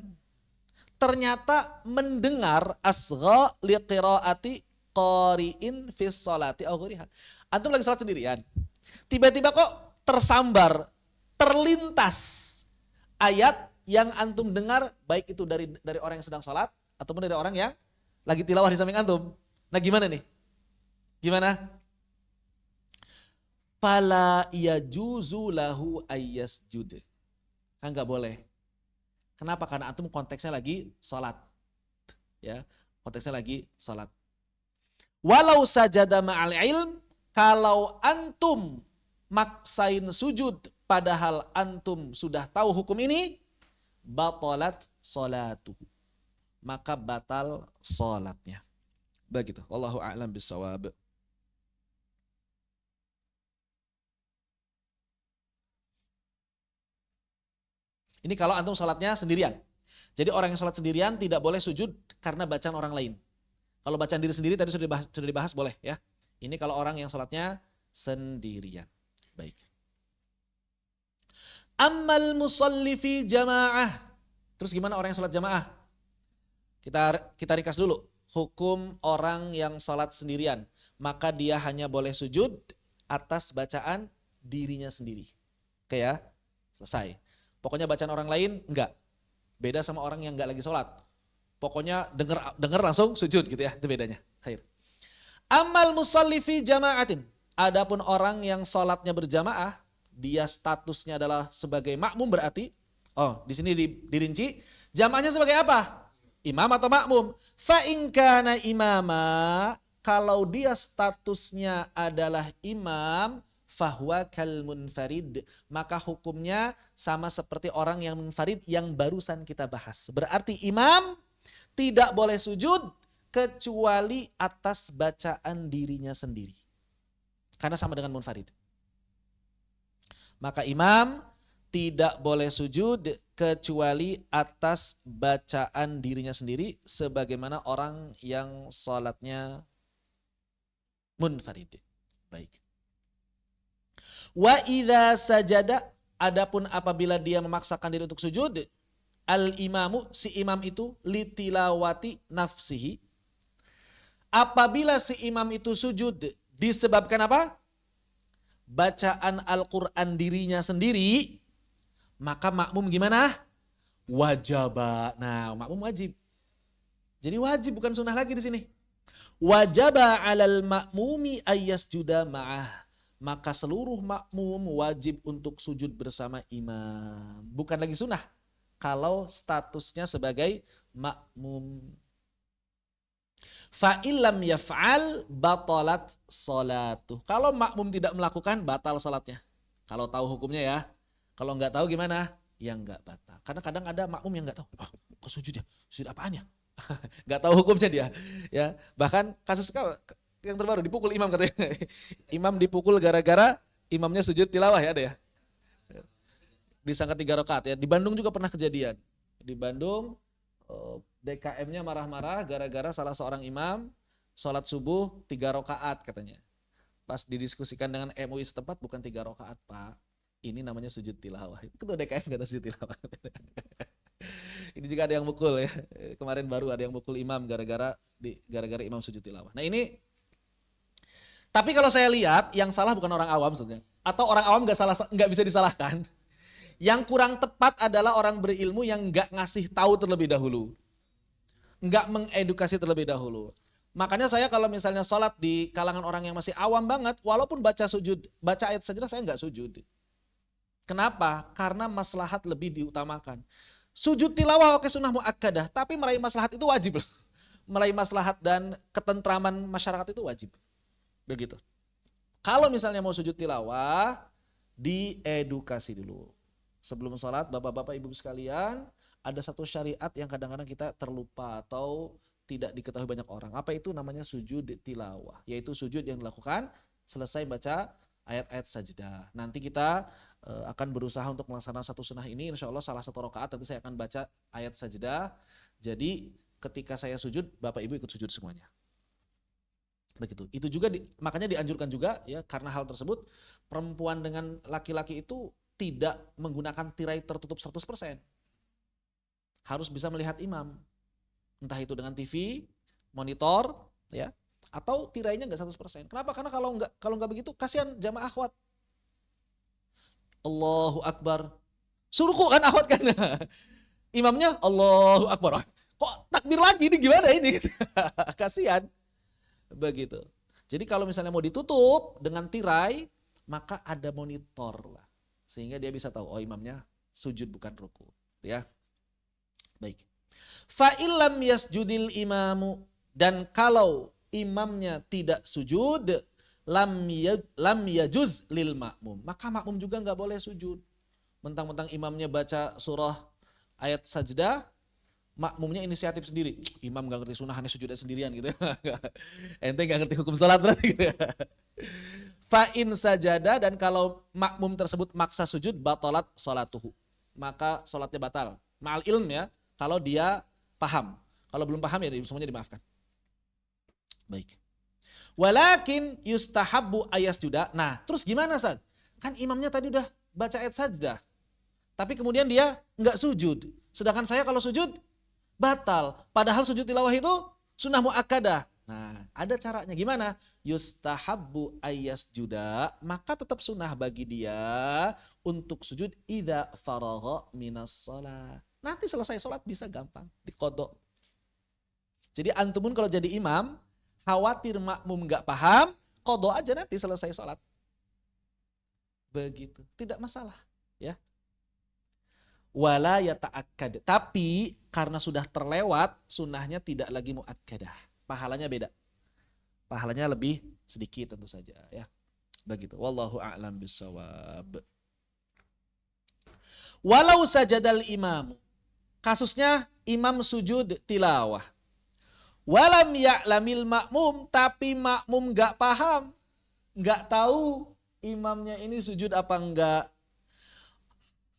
ternyata mendengar asgha li qiraati qari'in fi salati aw ghairiha. Antum lagi salat sendirian. Tiba-tiba kok tersambar, terlintas ayat yang antum dengar, baik itu dari orang yang sedang salat ataupun dari orang yang lagi tilawah di samping antum. Nah gimana nih? Gimana? Fala yajuzu lahu ayyasjud. Kan enggak boleh. Kenapa? Karena antum konteksnya lagi salat. Ya, konteksnya lagi salat. Walau sajada ma'al ilm, kalau antum maksain sujud padahal antum sudah tahu hukum ini, batalat salatuhu. Maka batal salatnya. Begitu. Wallahu a'lam bishawab. Ini kalau antum salatnya sendirian. Jadi orang yang salat sendirian tidak boleh sujud karena bacaan orang lain. Kalau bacaan diri sendiri tadi sudah dibahas boleh ya. Ini kalau orang yang salatnya sendirian. Baik. Ammal musalli fi jamaah. Terus gimana orang yang salat jamaah? Kita ringkas dulu. Hukum orang yang salat sendirian. Maka dia hanya boleh sujud atas bacaan dirinya sendiri. Oke ya, selesai. Pokoknya bacaan orang lain enggak. Beda sama orang yang enggak lagi salat. Pokoknya dengar langsung sujud gitu ya, itu bedanya. Khair. Amal musalli fi jama'atin. Adapun orang yang sholatnya berjamaah, dia statusnya adalah sebagai makmum berarti, di sini dirinci, jamaahnya sebagai apa? Imam atau makmum. Fa in kana imama, kalau dia statusnya adalah imam, fahuwa kal munfarid, maka hukumnya sama seperti orang yang munfarid yang barusan kita bahas. Berarti imam tidak boleh sujud kecuali atas bacaan dirinya sendiri. Karena sama dengan munfarid. Maka imam tidak boleh sujud kecuali atas bacaan dirinya sendiri sebagaimana orang yang salatnya munfarid. Baik. Wa idza sajada, adapun apabila dia memaksakan diri untuk sujud, al imamu, si imam itu litilawati nafsihi. Apabila si imam itu sujud disebabkan apa? Bacaan Al-Qur'an dirinya sendiri, maka makmum gimana? Wajaba. Nah, makmum wajib. Jadi wajib, bukan sunnah lagi di sini. Wajaba 'alal ma'mumi ayyasjuda ma'ah. Maka seluruh makmum wajib untuk sujud bersama imam. Bukan lagi sunnah kalau statusnya sebagai makmum. Fa illam yaf'al batalat salatuh. Kalau makmum tidak melakukan, batal salatnya. Kalau tahu hukumnya ya. Kalau nggak tahu gimana? Ya nggak batal. Karena kadang ada makmum yang nggak tahu. Kok sujud ya? Sujud apaan ya? Nggak tahu hukumnya dia. Ya, bahkan kasus yang terbaru dipukul imam katanya. Imam dipukul gara-gara imamnya sujud tilawah ya, ada ya. Disangka 3 rakaat ya. Di Bandung juga pernah kejadian. Di Bandung DKM-nya marah-marah gara-gara salah seorang imam sholat subuh 3 rakaat katanya. Pas didiskusikan dengan MUI setempat, bukan 3 rakaat Pak. Ini namanya sujud tilawah. Itu ketua DKM nggak tahu sujud tilawah. Ini juga ada yang mukul ya. Kemarin baru ada yang mukul imam gara-gara imam sujud tilawah. Nah ini, tapi kalau saya lihat yang salah bukan orang awam sebenarnya. Atau orang awam nggak bisa disalahkan. Yang kurang tepat adalah orang berilmu yang nggak ngasih tahu terlebih dahulu. Nggak mengedukasi terlebih dahulu. Makanya saya kalau misalnya sholat di kalangan orang yang masih awam banget, walaupun baca ayat sajadah saya nggak sujud. Kenapa? Karena maslahat lebih diutamakan. Sujud tilawah oke sunnah muakkadah, tapi meraih maslahat itu wajib loh. Meraih maslahat dan ketentraman masyarakat itu wajib. Begitu. Kalau misalnya mau sujud tilawah, diedukasi dulu. Sebelum sholat, bapak-bapak ibu sekalian, ada satu syariat yang kadang-kadang kita terlupa atau tidak diketahui banyak orang. Apa itu? Namanya sujud tilawah. Yaitu sujud yang dilakukan selesai baca ayat-ayat sajdah. Nanti kita akan berusaha untuk melaksanakan satu sunnah ini. Insya Allah salah satu rakaat nanti saya akan baca ayat sajdah. Jadi ketika saya sujud, bapak ibu ikut sujud semuanya. Begitu. Itu juga makanya dianjurkan juga ya, karena hal tersebut perempuan dengan laki-laki itu tidak menggunakan tirai tertutup 100%. Harus bisa melihat imam. Entah itu dengan TV, monitor, ya, atau tirainya enggak 100%. Kenapa? Karena kalau enggak begitu kasihan jamaah akhwat. Allahu Akbar. Suruh kan akhwat kan. Imamnya Allahu Akbar. Kok takbir lagi ini gimana ini? Kasihan. Begitu. Jadi kalau misalnya mau ditutup dengan tirai, maka ada monitor lah. Sehingga dia bisa tahu, oh imamnya sujud bukan ruku. Ya. Baik. Fa illam yasjudil imamu, dan kalau imamnya tidak sujud, lam yajuz lil makmum, maka makmum juga enggak boleh sujud. Mentang-mentang imamnya baca surah ayat sajdah, makmumnya inisiatif sendiri. Imam enggak ngerti sunnah, hanya sujud sendirian gitu. Ente enggak ngerti hukum salat berarti gitu. Fa in sajada, dan kalau makmum tersebut maksa sujud, batalat salatuhu, maka salatnya batal. Ma'al ilm ya, kalau dia paham. Kalau belum paham ya semuanya dimaafkan. Baik. Walakin yustahabbu ayasjuda. Nah, terus gimana Ustaz? Kan imamnya tadi udah baca ayat sajdah. Tapi kemudian dia enggak sujud. Sedangkan saya kalau sujud batal. Padahal sujud tilawah itu sunnah muakkadah. Nah, ada caranya. Gimana? Yustahabbu ayyasjuda, maka tetap sunnah bagi dia untuk sujud idza faragha minas shalah. Nanti selesai sholat bisa gampang diqodok. Jadi antumun kalau jadi imam, khawatir makmum nggak paham, qadha aja nanti selesai sholat. Begitu, tidak masalah. Ya. Wala yata'akkad. Tapi karena sudah terlewat, sunnahnya tidak lagi muakkadah. Pahalanya beda. Pahalanya lebih sedikit tentu saja. Ya. Begitu. Wallahu a'lam bissawab. Walau sajadal imam. Kasusnya imam sujud tilawah. Walam ya'lamil makmum, tapi makmum gak paham, gak tahu imamnya ini sujud apa enggak.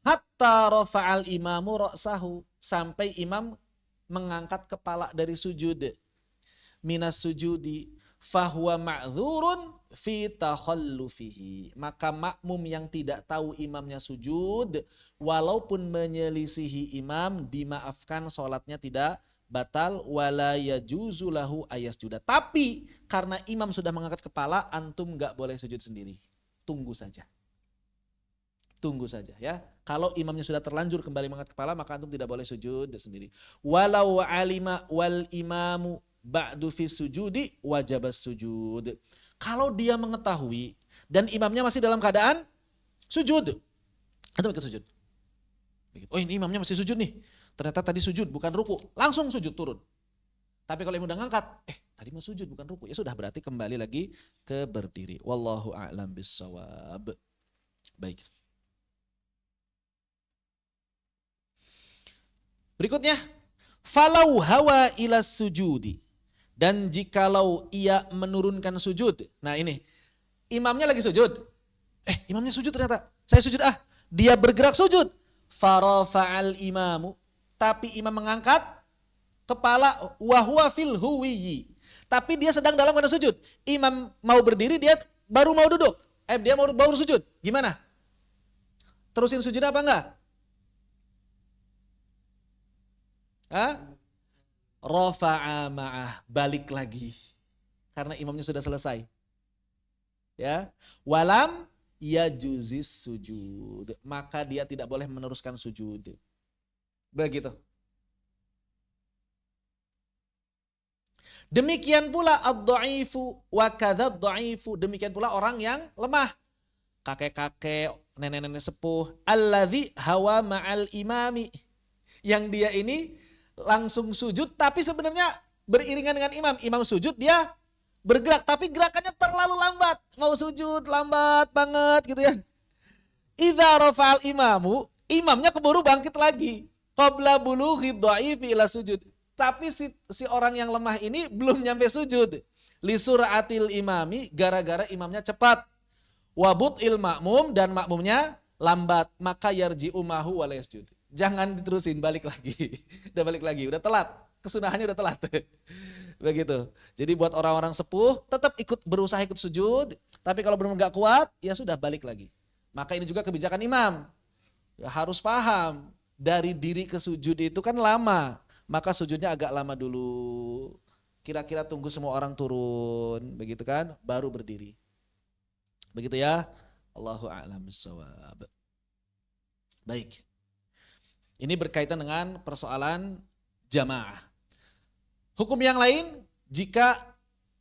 Hatta rafa'al imamu ra'sahu, sampai imam mengangkat kepala dari sujud. Minas sujudi fahuwa ma'dzurun fi takhallufihi. Maka makmum yang tidak tahu imamnya sujud, walaupun menyelisihi imam, dimaafkan, sholatnya tidak batal. Wala yajuzu lahu ayasjuda. Tapi karena imam sudah mengangkat kepala, antum gak boleh sujud sendiri. Tunggu saja. Tunggu saja ya. Kalau imamnya sudah terlanjur kembali mengangkat kepala, maka antum tidak boleh sujud sendiri. Walau alima wal imamu ba'du fi sujudi wajabas sujud. Kalau dia mengetahui dan imamnya masih dalam keadaan sujud, antum ikut sujud. Oh, ini imamnya masih sujud nih. Ternyata tadi sujud bukan ruku, langsung sujud turun. Tapi kalau yang udah ngangkat, tadi mah sujud bukan ruku, ya sudah berarti kembali lagi ke berdiri. Wallahu a'lam bissawab. Baik. Berikutnya, falau hawa ila sujudi, dan jikalau ia menurunkan sujud. Nah ini, imamnya lagi sujud. Imamnya sujud ternyata. Saya sujud dia bergerak sujud. Farafa'al imamu, tapi imam mengangkat kepala, wahwa fil huwiyi, tapi dia sedang dalam keadaan sujud. Imam mau berdiri, dia baru mau duduk. Dia baru sujud. Gimana? Terusin sujud apa enggak? Rafa'a ma'ah, balik lagi. Karena imamnya sudah selesai. Ya, walam yajuzis sujud, maka dia tidak boleh meneruskan sujud. Begitu. Demikian pula ad-dha'ifu wa kadza ad-dha'ifu, demikian pula orang yang lemah. Kakek-kakek, nenek-nenek sepuh, alladzi hawa ma'al imami, yang dia ini langsung sujud tapi sebenarnya beriringan dengan imam. Imam sujud, dia bergerak tapi gerakannya terlalu lambat. Mau sujud lambat banget gitu ya. Idza rafa'al imamu, imamnya keburu bangkit lagi. Qabla bulughi dha'ifi ila sujud. Tapi si orang yang lemah ini belum nyampe sujud. Li sur'atil imami, gara-gara imamnya cepat. Wabut'il makmum, dan makmumnya lambat. Maka yarji'u mahu wa la yasjud. Jangan diterusin, balik lagi. Udah balik lagi, udah telat. Kesunahannya udah telat. Begitu. Jadi buat orang-orang sepuh tetap berusaha ikut sujud, tapi kalau belum enggak kuat, ya sudah balik lagi. Maka ini juga kebijakan imam. Ya, harus paham, dari diri ke sujud itu kan lama. Maka sujudnya agak lama dulu. Kira-kira tunggu semua orang turun, begitu kan? Baru berdiri. Begitu ya. Allahu a'lam bissawab. Baik. Ini berkaitan dengan persoalan jamaah. Hukum yang lain, jika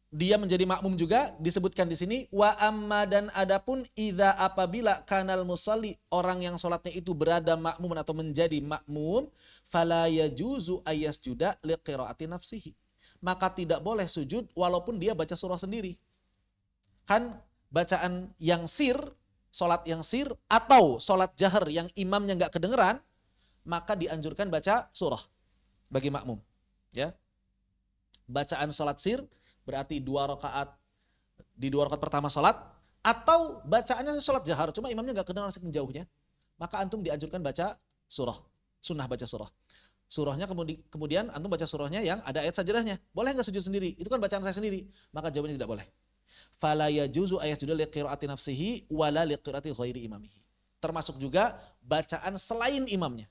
dia menjadi makmum juga, disebutkan di sini, wa amma, dan adapun idza apabila kanal musalli, orang yang sholatnya itu berada makmum atau menjadi makmum, fala yajuzu ayasjuda liqiraati nafsihi, maka tidak boleh sujud walaupun dia baca surah sendiri. Kan bacaan yang sir, sholat yang sir atau sholat jahar yang imamnya nggak kedengeran, maka dianjurkan baca surah bagi makmum. Ya, bacaan sholat sir berarti 2 rakaat, di 2 rakaat pertama sholat, atau bacaannya sholat jahar cuma imamnya nggak kedengeran saking jauhnya, maka antum dianjurkan baca surah, sunnah baca surah. Surahnya kemudian antum baca surahnya yang ada ayat sajadahnya. Boleh nggak sujud sendiri? Itu kan bacaan saya sendiri. Maka jawabannya tidak boleh. Fala yajuzu ayasjuda liqiraati nafsihi wala liqiraati ghairi imamihi. Termasuk juga bacaan selain imamnya.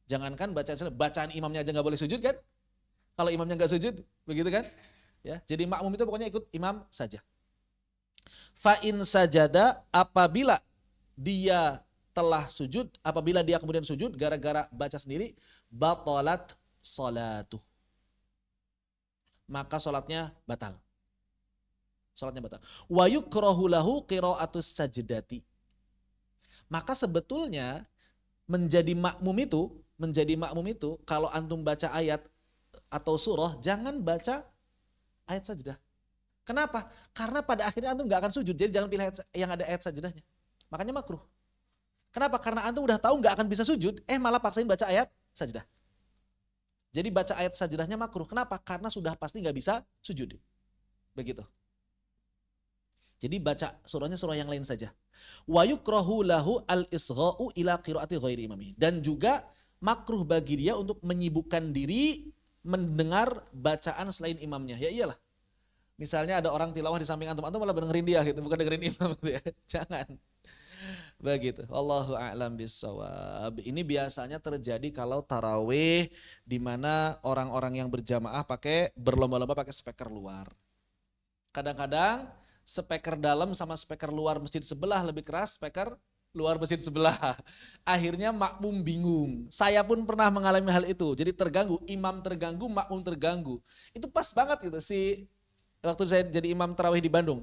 Jangankan bacaan imamnya aja nggak boleh sujud kan? Kalau imamnya nggak sujud, begitu kan? Ya, jadi makmum itu pokoknya ikut imam saja. Fa in sajada, apabila dia telah sujud, apabila dia kemudian sujud gara-gara baca sendiri, batalat salatuh. maka sholatnya batal. Sholatnya batal. Wa yukrahu lahu qira'atus sajdati. Maka sebetulnya menjadi makmum itu kalau antum baca ayat atau surah jangan baca ayat sajdah. Kenapa? Karena pada akhirnya antum nggak akan sujud, jadi jangan pilih ayat yang ada ayat sajdahnya. Makanya makruh. Kenapa? Karena antum udah tahu nggak akan bisa sujud, malah paksain baca ayat sajdah. Jadi baca ayat sajdahnya makruh. Kenapa? Karena sudah pasti nggak bisa sujud. Begitu. Jadi baca surahnya surah yang lain saja. Wa yukrahu lahu al-isgha'u ila qiraati ghairi imami. Dan juga makruh bagi dia untuk menyibukkan diri mendengar bacaan selain imamnya. Ya iyalah. Misalnya ada orang tilawah di samping antum malah dengerin dia gitu, bukan dengerin imam gitu ya. Jangan. Begitu. Wallahu a'lam bissawab. Ini biasanya terjadi kalau tarawih di mana orang-orang yang berjamaah berlomba-lomba pakai speaker luar. Kadang-kadang speaker dalam sama speaker luar masjid sebelah lebih keras speaker luar masjid sebelah. Akhirnya makmum bingung. Saya pun pernah mengalami hal itu. Jadi terganggu, imam terganggu, makmum terganggu. Itu pas banget gitu waktu saya jadi imam tarawih di Bandung.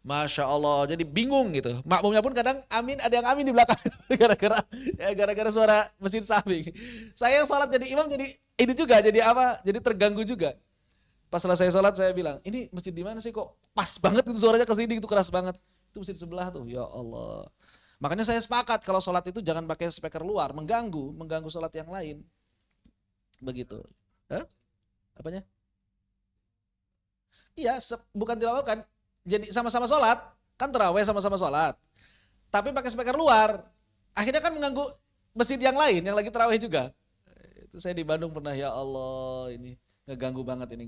Masya Allah, jadi bingung gitu. Makmumnya pun kadang amin, ada yang amin di belakang. gara-gara suara masjid samping. Saya yang sholat jadi imam jadi ini juga, jadi terganggu juga. Pas selesai sholat saya bilang, ini masjid di mana sih kok pas banget itu suaranya ke sini, itu keras banget. Itu masjid sebelah tuh, ya Allah. Makanya saya sepakat kalau sholat itu jangan pakai speaker luar, mengganggu sholat yang lain. Begitu. Apanya? Iya, bukan dilakukan. Jadi sama-sama sholat, kan tarawih sama-sama sholat. Tapi pakai speaker luar, akhirnya kan mengganggu masjid yang lain yang lagi tarawih juga. Itu saya di Bandung pernah, ya Allah ini. Ganggu banget ini.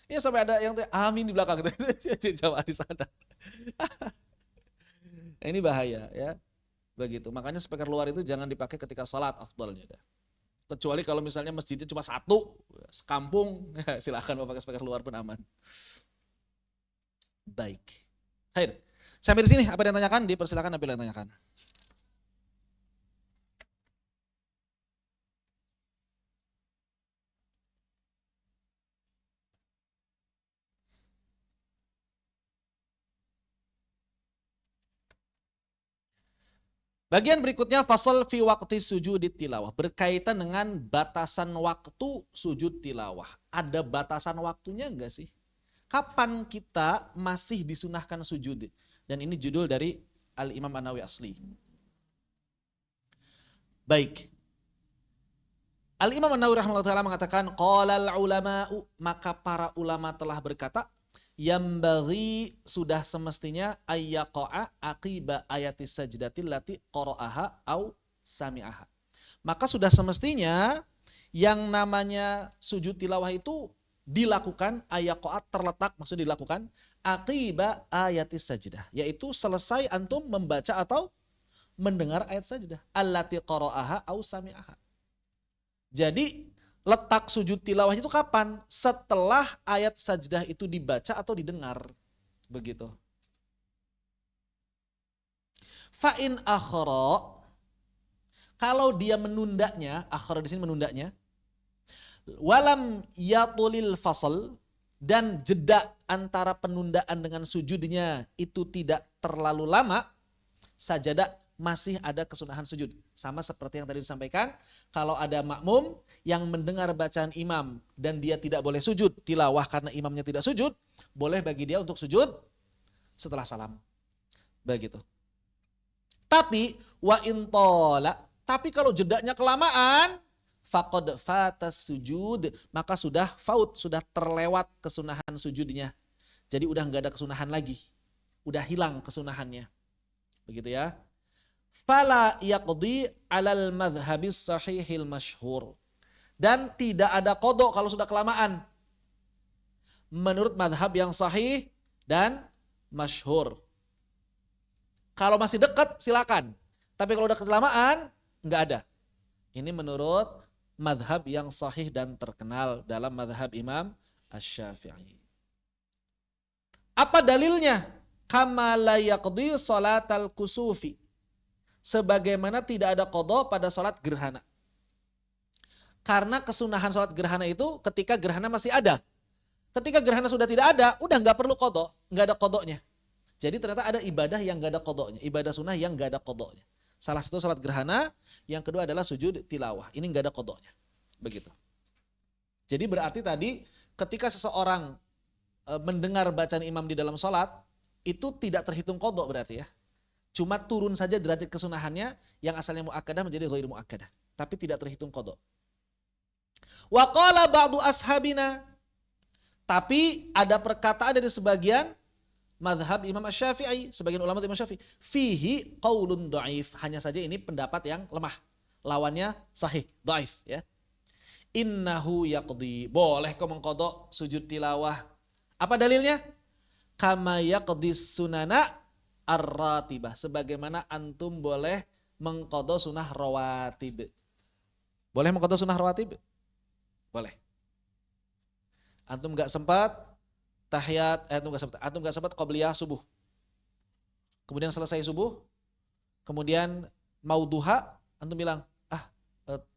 Iya sampai ada yang amin di belakang gitu. Jadi jamaah di sana. Nah, ini bahaya ya. Begitu. Makanya speaker luar itu jangan dipakai ketika sholat afdalnya. Kecuali kalau misalnya masjidnya cuma satu, sekampung, silakan mau pakai speaker luar pun aman. Baik. Khair. Sampai di sini apa yang ditanyakan? Dipersilakan apa yang ditanyakan. Bagian berikutnya fasal fi waqti sujud tilawah, berkaitan dengan batasan waktu sujud tilawah. Ada batasan waktunya enggak sih? Kapan kita masih disunahkan sujud? Dan ini judul dari Al-Imam An-Nawawi asli. Baik. Al-Imam An-Nawawi rahimahullah ta'ala mengatakan qalal ulama'u, maka para ulama telah berkata yambaghi, sudah semestinya ayyaqa'a aqiba ayatis sajdatil lati qara'aha au sami'aha. Maka sudah semestinya yang namanya sujud tilawah itu dilakukan, ayyaqa'a terletak, maksudnya dilakukan aqiba ayatis sajdah, yaitu selesai antum membaca atau mendengar ayat sajdah allati qara'aha au sami'aha. Jadi letak sujud tilawah itu kapan? Setelah ayat sajdah itu dibaca atau didengar. Begitu. Fa'in akhara, kalau dia menundanya, akhara di sini menundanya, walam yatulil fasal, dan jeda antara penundaan dengan sujudnya itu tidak terlalu lama, sajada, masih ada kesunahan sujud. Sama seperti yang tadi disampaikan, kalau ada makmum yang mendengar bacaan imam dan dia tidak boleh sujud tilawah karena imamnya tidak sujud, boleh bagi dia untuk sujud setelah salam. Begitu. Tapi wa intola, tapi kalau jedanya kelamaan, faqad fatas sujud, maka sudah faut, sudah terlewat kesunahan sujudnya. Jadi udah nggak ada kesunahan lagi, udah hilang kesunahannya. Begitu ya. Fala yaqdi alal madhhabis sahihil masyhur, dan tidak ada qadha kalau sudah kelamaan menurut madhab yang sahih dan masyhur. Kalau masih dekat silakan, tapi kalau udah kelamaan enggak ada. Ini menurut madhab yang sahih dan terkenal dalam madhab Imam Asy-Syafi'i. Apa dalilnya? Kama la yaqdi salatal kusufi, sebagaimana tidak ada qadha pada salat gerhana. Karena kesunahan salat gerhana itu ketika gerhana masih ada. Ketika gerhana sudah tidak ada, udah nggak perlu qadha, nggak ada qadhanya. Jadi ternyata ada ibadah yang nggak ada qadhanya, ibadah sunnah yang nggak ada qadhanya. Salah satu salat gerhana, yang kedua adalah sujud tilawah. Ini nggak ada qadhanya. Begitu. Jadi berarti tadi ketika seseorang mendengar bacaan imam di dalam salat, itu tidak terhitung qadha berarti ya. Cuma turun saja derajat kesunahannya yang asalnya muakkadah menjadi ghairu muakkadah, tapi tidak terhitung qadha. Wa qala ba'du ashabina, tapi ada perkataan dari sebagian mazhab Imam Asy-Syafi'i, sebagian ulama Imam Syafi'i, fihi qaulun dhaif, hanya saja ini pendapat yang lemah. Lawannya sahih, dhaif ya. Innahu yaqdi, boleh kau mengqadha sujud tilawah. Apa dalilnya? Kama yaqdi sunana ar-ratibah, sebagaimana antum boleh mengqadha sunnah rawatib. Boleh mengqadha sunnah rawatib? Boleh. Antum enggak sempat tahiyat, antum enggak sempat qabliyah subuh. Kemudian selesai subuh, kemudian mau duha, antum bilang,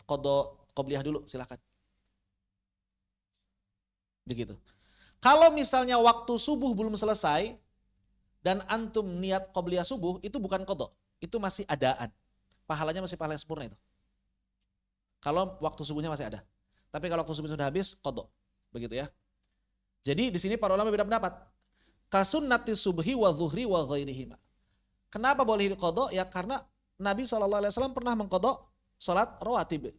qadha qabliyah dulu, silakan. Begitu. Kalau misalnya waktu subuh belum selesai dan antum niat qabliyah subuh, itu bukan qadha, itu masih adaan. Pahalanya masih pahala yang sempurna itu. Kalau waktu subuhnya masih ada. Tapi kalau waktu subuh sudah habis, qadha. Begitu ya. Jadi di sini para ulama beda pendapat. Kasunnati subhi wa zuhri wa ghairihima. Kenapa boleh diqadha? Ya karena Nabi SAW pernah mengqadha salat rawatib.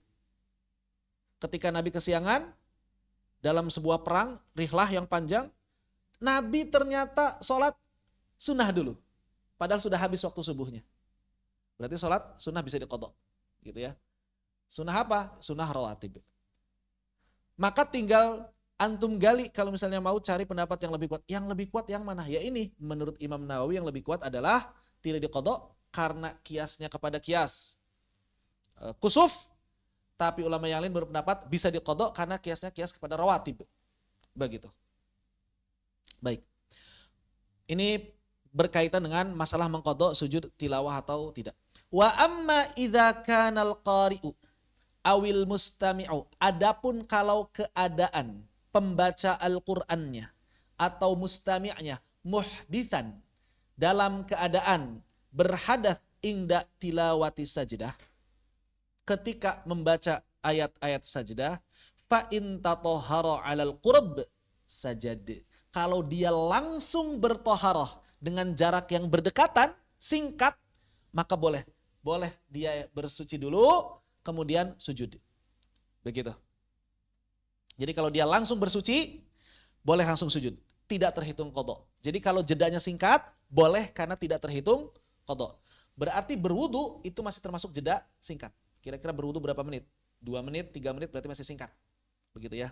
Ketika Nabi kesiangan dalam sebuah perang, rihlah yang panjang, Nabi ternyata salat sunnah dulu. Padahal sudah habis waktu subuhnya. Berarti salat sunnah bisa diqadha. Gitu ya. Sunnah apa? Sunnah rawatib. Maka tinggal antum gali kalau misalnya mau cari pendapat yang lebih kuat. Yang lebih kuat yang mana? Ya ini, menurut Imam Nawawi yang lebih kuat adalah tidak diqadha karena kiasnya kepada kias kusuf. Tapi ulama yang lain berpendapat bisa diqadha karena kiasnya kias kepada rawatib. Begitu. Baik. Ini berkaitan dengan masalah mengqadha sujud tilawah atau tidak. Wa amma idza kanal qari'u awil mustami'u, adapun kalau keadaan pembaca Al-Qur'annya atau mustami'nya muhditsan, dalam keadaan berhadas inda tilawati sajdah, ketika membaca ayat-ayat sajdah, fa in tatahhara 'alal qurb sajad, kalau dia langsung bertoharoh dengan jarak yang berdekatan, singkat, maka boleh dia bersuci dulu, kemudian sujud. Begitu. Jadi kalau dia langsung bersuci, boleh langsung sujud. Tidak terhitung qadha. Jadi kalau jedanya singkat, boleh karena tidak terhitung qadha. Berarti berwudu itu masih termasuk jeda singkat. Kira-kira berwudu berapa menit? 2 menit, 3 menit berarti masih singkat. Begitu ya.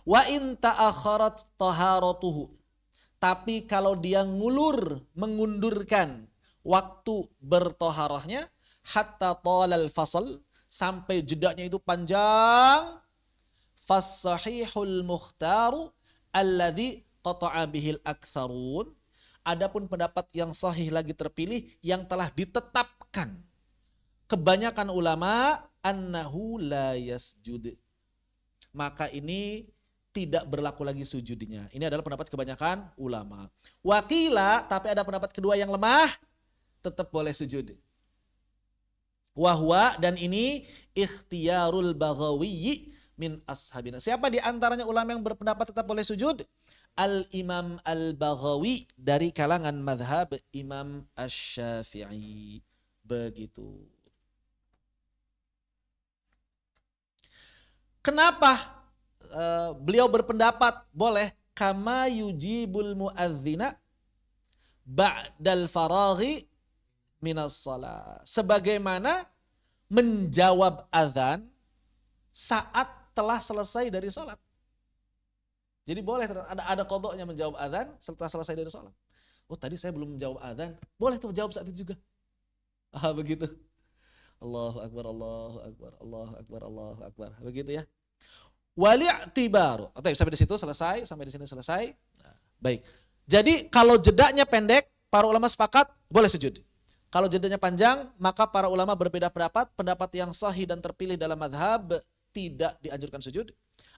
Wa in ta'akharat taharatuhu. Tapi kalau dia mengundurkan waktu bertoharahnya, hatta talal fasal, sampai jedanya itu panjang, fasahihul mukhtaru alladhi qata'a bihil aktsarun, adapun pendapat yang sahih lagi terpilih yang telah ditetapkan kebanyakan ulama, annahu la yasjud, maka ini tidak berlaku lagi sujudnya. Ini adalah pendapat kebanyakan ulama. Wakila, tapi ada pendapat kedua yang lemah, tetap boleh sujud. Wahwa, dan ini ikhtiyarul Baghawi min ashabina. Siapa di antaranya ulama yang berpendapat tetap boleh sujud? Al-Imam Al-Baghawi dari kalangan madhab Imam Asy-Syafi'i. Begitu. Kenapa beliau berpendapat boleh? Kama yujibul muadzina ba'dal faraghi minas shalah, sebagaimana menjawab azan saat telah selesai dari sholat. Jadi boleh ada qadhanya menjawab azan setelah selesai dari sholat. Oh tadi saya belum menjawab azan, boleh tuh jawab saat itu juga. Begitu. Allahu akbar, Allahu akbar, Allahu akbar, Allahu akbar. Begitu ya. Wali'tibaru. Oke, sampai di situ selesai, sampai di sini selesai. Nah, baik. Jadi kalau jedanya pendek, para ulama sepakat boleh sujud. Kalau jedanya panjang, maka para ulama berbeda pendapat. Pendapat yang sahih dan terpilih dalam mazhab tidak dianjurkan sujud.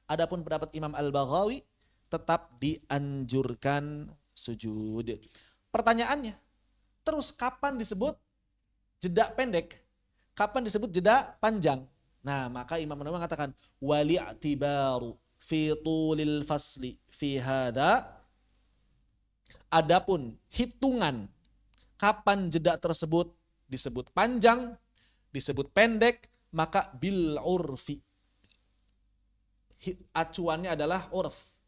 Adapun pendapat Imam Al-Baghawi tetap dianjurkan sujud. Pertanyaannya, terus kapan disebut jeda pendek? Kapan disebut jeda panjang? Nah, maka Imam Nawawi mengatakan wali'tibaru fi tulil fasli fi hada. Adapun hitungan kapan jeda tersebut disebut panjang, disebut pendek, maka bil urfi. Acuannya adalah urf.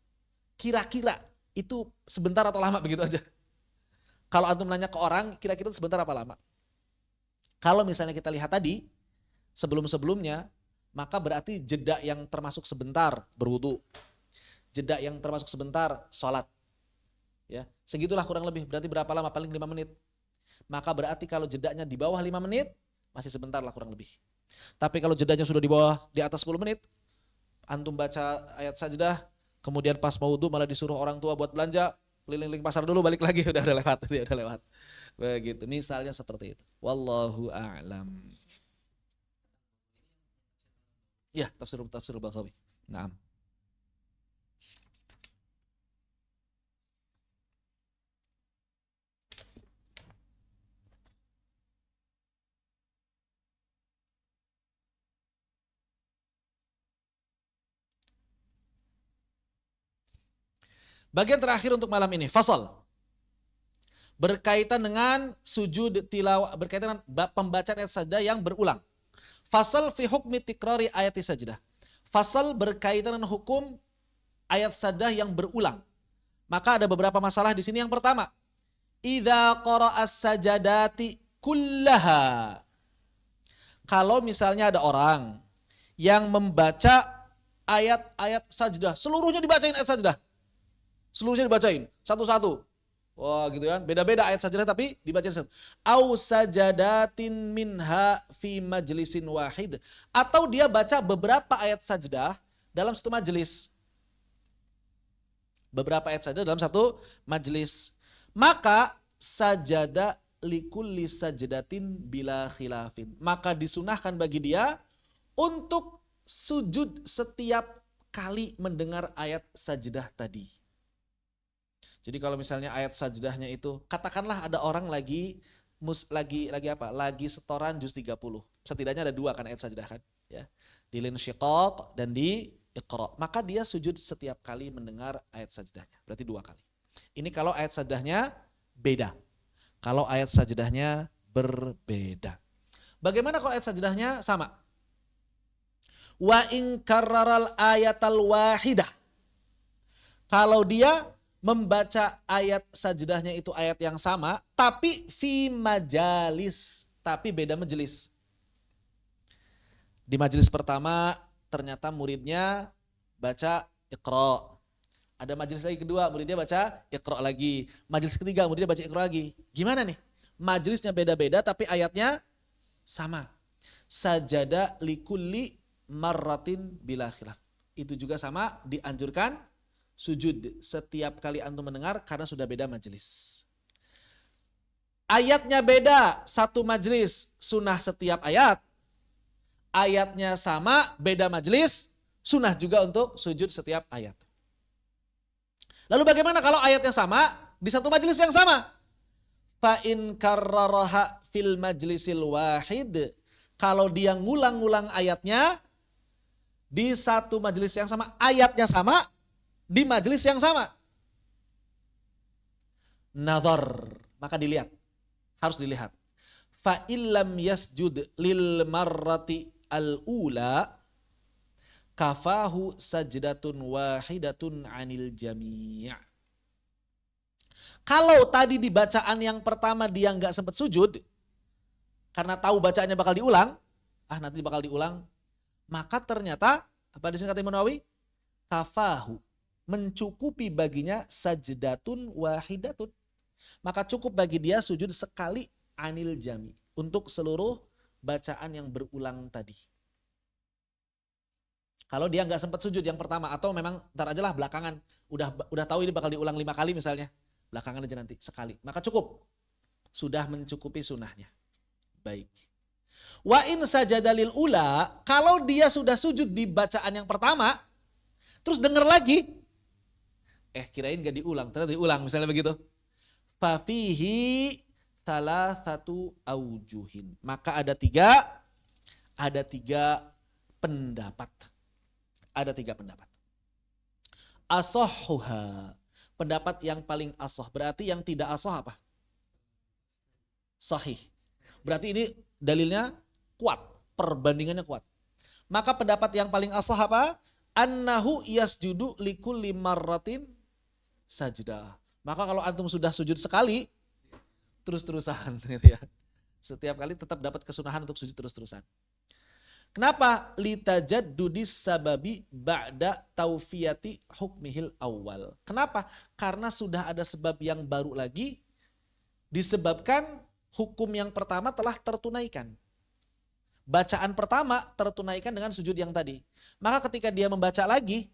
Kira-kira itu sebentar atau lama, begitu aja. Kalau antum nanya ke orang, kira-kira sebentar apa lama? Kalau misalnya kita lihat tadi, sebelum-sebelumnya, maka berarti jeda yang termasuk sebentar berwudu. Jeda yang termasuk sebentar sholat. Ya, segitulah kurang lebih. Berarti berapa lama? Paling 5 menit. Maka berarti kalau jedanya di bawah 5 menit, masih sebentar lah kurang lebih. Tapi kalau jedanya sudah di atas 10 menit, antum baca ayat sajdah, kemudian pas mau wudu malah disuruh orang tua buat belanja, keliling-keliling pasar dulu, balik lagi, udah lewat, udah lewat. Begitu, misalnya seperti itu. Wallahu a'lam. Ya, tafsir Baghawi. Naam. Bagian terakhir untuk malam ini, fasal. Berkaitan dengan sujud tilawah, berkaitan dengan pembacaan ayat sajdah yang berulang. Fasal fi hukmi tikrari ayat sajdah. Fasal berkaitan dengan hukum ayat sajdah yang berulang. Maka ada beberapa masalah di sini. Yang pertama, idza qara'as sajadati kullaha. Kalau misalnya ada orang yang membaca ayat-ayat sajdah, seluruhnya dibacain ayat sajdah. Seluruhnya dibacain satu-satu. Wah, gitu kan. Beda-beda ayat sajdah tapi dibacain satu. Au sajadatin minha fi majlisin wahid. Atau dia baca beberapa ayat sajdah dalam satu majelis. Beberapa ayat sajdah dalam satu majelis. Maka sajada likulli sajdatin bila khilafin. Maka disunahkan bagi dia untuk sujud setiap kali mendengar ayat sajdah tadi. Jadi kalau misalnya ayat sajdahnya itu, katakanlah ada orang lagi setoran juz 30. Setidaknya ada 2 kan ayat sajdah kan, ya. Di Linsyiqaq dan di Iqra. Maka dia sujud setiap kali mendengar ayat sajdahnya. Berarti 2 kali. Ini kalau ayat sajdahnya beda. Kalau ayat sajdahnya berbeda. Bagaimana kalau ayat sajdahnya sama? Wa in karraral ayatal wahidah. Kalau dia membaca ayat sajdahnya itu ayat yang sama, tapi fi majalis, tapi beda majelis. Di majelis pertama ternyata muridnya baca Iqra. Ada majelis lagi kedua, muridnya baca Iqra lagi. Majelis ketiga, muridnya baca Iqra lagi. Gimana nih? Majelisnya beda-beda tapi ayatnya sama. Sajada likulli marratin bila khilaf. Itu juga sama, dianjurkan sujud setiap kali antum mendengar karena sudah beda majelis. Ayatnya beda, satu majelis, sunnah setiap ayat. Ayatnya sama, beda majelis, sunnah juga untuk sujud setiap ayat. Lalu bagaimana kalau ayatnya sama di satu majelis yang sama? Fa in karraraha fil majlisil wahid. Kalau dia ngulang-ngulang ayatnya di satu majelis yang sama, ayatnya sama, di majelis yang sama. Nazar, maka dilihat. Harus dilihat. Fa illam yasjud lil marrati al-ula kafahu sajdatun wahidatun anil jami'. Kalau tadi di bacaan yang pertama dia nggak sempat sujud, karena tahu bacaannya bakal diulang, nanti bakal diulang, maka ternyata, apa di sini kata Imam Nawawi? Kafahu, mencukupi baginya sajdatun wahidatun. Maka cukup bagi dia sujud sekali anil jami, untuk seluruh bacaan yang berulang tadi. Kalau dia nggak sempat sujud yang pertama, atau memang ntar aja lah belakangan, udah tahu ini bakal diulang 5 kali misalnya, belakangan aja nanti sekali, maka cukup, sudah mencukupi sunnahnya. Baik. Wa in sajada lil ula, kalau dia sudah sujud di bacaan yang pertama, terus denger lagi, kirain gak diulang, ternyata diulang misalnya begitu. Fafihi salah satu aujuhin. Maka ada tiga pendapat. Ada tiga pendapat. Asohuha, pendapat yang paling asoh. Berarti yang tidak asoh apa? Sahih. Berarti ini dalilnya kuat, perbandingannya kuat. Maka pendapat yang paling asoh apa? Annahu yasjudu likulli marratin sajdah. Maka kalau antum sudah sujud sekali, terus-terusan gitu ya. Setiap kali tetap dapat kesunahan untuk sujud terus-terusan. Kenapa? Litajaddudis sababi ba'da taufiyati hukmihil awal. Kenapa? Karena sudah ada sebab yang baru lagi, disebabkan hukum yang pertama telah tertunaikan. Bacaan pertama tertunaikan dengan sujud yang tadi. Maka ketika dia membaca lagi,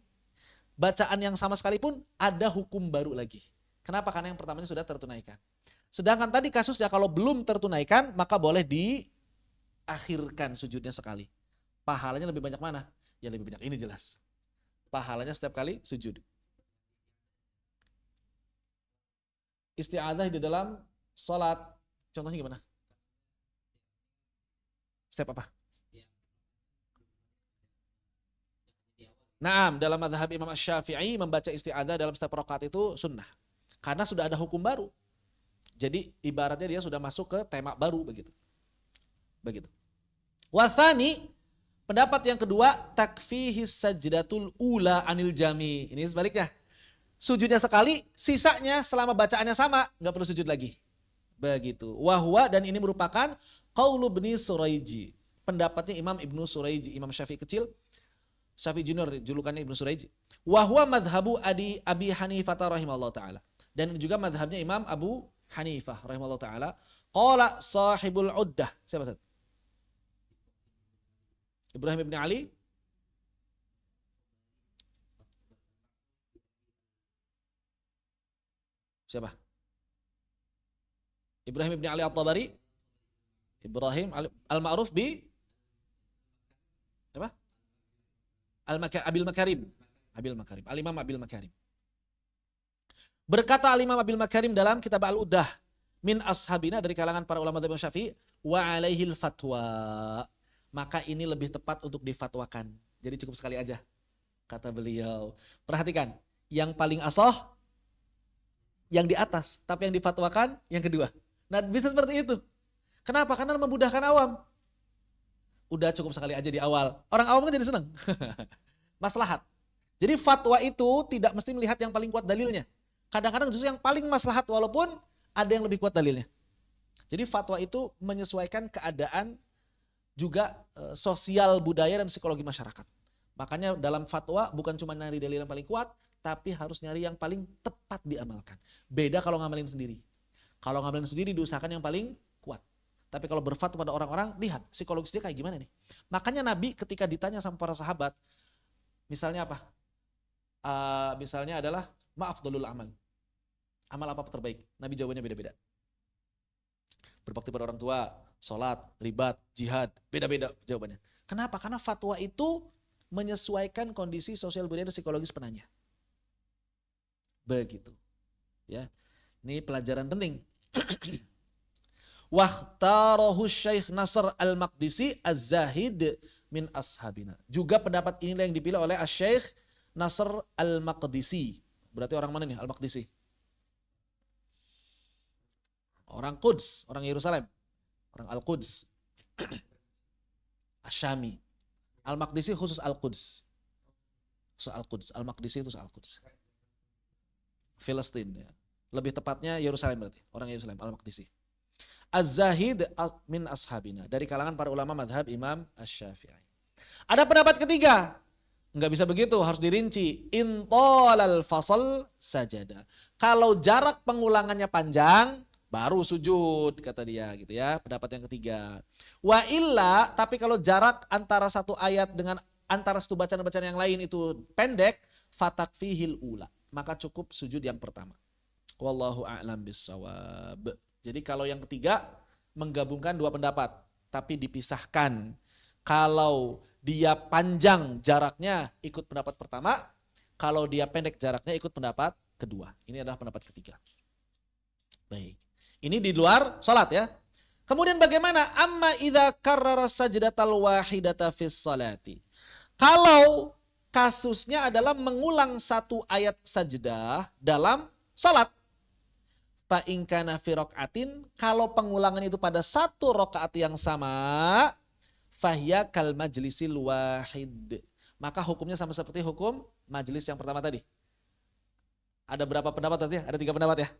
bacaan yang sama sekalipun ada hukum baru lagi. Kenapa? Karena yang pertamanya sudah tertunaikan. Sedangkan tadi kasusnya kalau belum tertunaikan, maka boleh diakhirkan sujudnya sekali. Pahalanya lebih banyak mana? Ya lebih banyak ini jelas. Pahalanya setiap kali sujud. Isti'adzah di dalam sholat. Contohnya gimana? Setiap apa? Naam, dalam mazhab Imam Asy-Syafi'i membaca isti'adzah dalam setiap rakaat itu sunnah. Karena sudah ada hukum baru. Jadi ibaratnya dia sudah masuk ke tema baru begitu. Begitu. Wathani, pendapat yang kedua, takfihis sajdatul ula anil jami. Ini sebaliknya. Sujudnya sekali, sisanya selama bacaannya sama, nggak perlu sujud lagi. Begitu. Wahwa, dan ini merupakan qaulu Ibnu Suraiji. Pendapatnya Imam Ibnu Suraiji, Imam Syafi'i kecil, Syafi'i junior, julukannya Ibnu Suraiji. Wahwa madhabu Abi Hanifah rahimahullah ta'ala. Dan juga madhabnya Imam Abu Hanifah rahimahullah ta'ala. Qala sahibul uddah. Siapa Ustaz? Ibrahim ibn Ali. Siapa? Ibrahim ibn Ali At-Tabari. Ibrahim Al-Ma'ruf bi apa? Abil Makarim. Al-Imam Abil Makarim. Berkata Al-Imam Abil Makarim dalam kitab Al-Uddah min ashabina, dari kalangan para ulama Imam Syafi'i, wa alaihil fatwa. Maka ini lebih tepat untuk difatwakan. Jadi cukup sekali aja, kata beliau. Perhatikan, yang paling asoh yang di atas, tapi yang difatwakan yang kedua. Nah, bisa seperti itu. Kenapa? Karena memudahkan awam. Udah cukup sekali aja di awal. Orang awam kan jadi senang. Maslahat. Jadi fatwa itu tidak mesti melihat yang paling kuat dalilnya. Kadang-kadang justru yang paling maslahat walaupun ada yang lebih kuat dalilnya. Jadi fatwa itu menyesuaikan keadaan juga sosial, budaya, dan psikologi masyarakat. Makanya dalam fatwa bukan cuma nyari dalil yang paling kuat, tapi harus nyari yang paling tepat diamalkan. Beda kalau ngamalin sendiri. Kalau ngamalin sendiri diusahakan yang paling kuat. Tapi kalau berfatwa pada orang-orang, lihat psikologis dia kayak gimana nih. Makanya Nabi ketika ditanya sama para sahabat, misalnya apa? Misalnya adalah ma'afdalul amal. Amal apa terbaik? Nabi jawabannya beda-beda. Berbakti pada orang tua, sholat, ribat, jihad, beda-beda jawabannya. Kenapa? Karena fatwa itu menyesuaikan kondisi sosial budaya dan psikologis penanya. Begitu. Ya. Ini pelajaran penting. Wahtarahu Syekh Nasr Al-Maqdisi Az-Zahid min ashabina. Juga pendapat inilah yang dipilih oleh Syekh Nasr Al-Maqdisi. Berarti orang mana nih Al-Maqdisi? Orang Quds, orang Yerusalem. Orang Al-Quds. Asyami. Al-Maqdisi khusus Al-Quds. Khusus Al-Quds. Al-Maqdisi itu Al-Quds. Filistin. Ya. Lebih tepatnya Yerusalem berarti. Orang Yerusalem, Al-Maqdisi. Az-Zahid min ashabina. Dari kalangan para ulama madhab Imam Asy-Syafi'i. Ada pendapat ketiga. Enggak bisa begitu, harus dirinci. Intolal fasal sajada. Kalau jarak pengulangannya panjang, baru sujud, kata dia gitu ya. Pendapat yang ketiga. Wa illa, tapi kalau jarak antara satu ayat dengan antara satu bacaan-bacaan yang lain itu pendek, fatakfihil ula. Maka cukup sujud yang pertama. Wallahu a'lam bissawab. Jadi kalau yang ketiga menggabungkan dua pendapat, tapi dipisahkan. Kalau dia panjang jaraknya ikut pendapat pertama, Kalau dia pendek jaraknya ikut pendapat kedua. Ini adalah pendapat ketiga. Baik. Ini di luar salat ya. Kemudian bagaimana? Amma idza karrara sajdatal wahidata fis salati. Kalau kasusnya adalah mengulang satu ayat sajdah dalam salat. Fa in kana fi raqatin, kalau pengulangan itu pada satu rakaat yang sama, fahiya kal majlisil wahid. Maka hukumnya sama seperti hukum majelis yang pertama tadi. Ada berapa pendapat tadi? Ada 3 pendapat ya?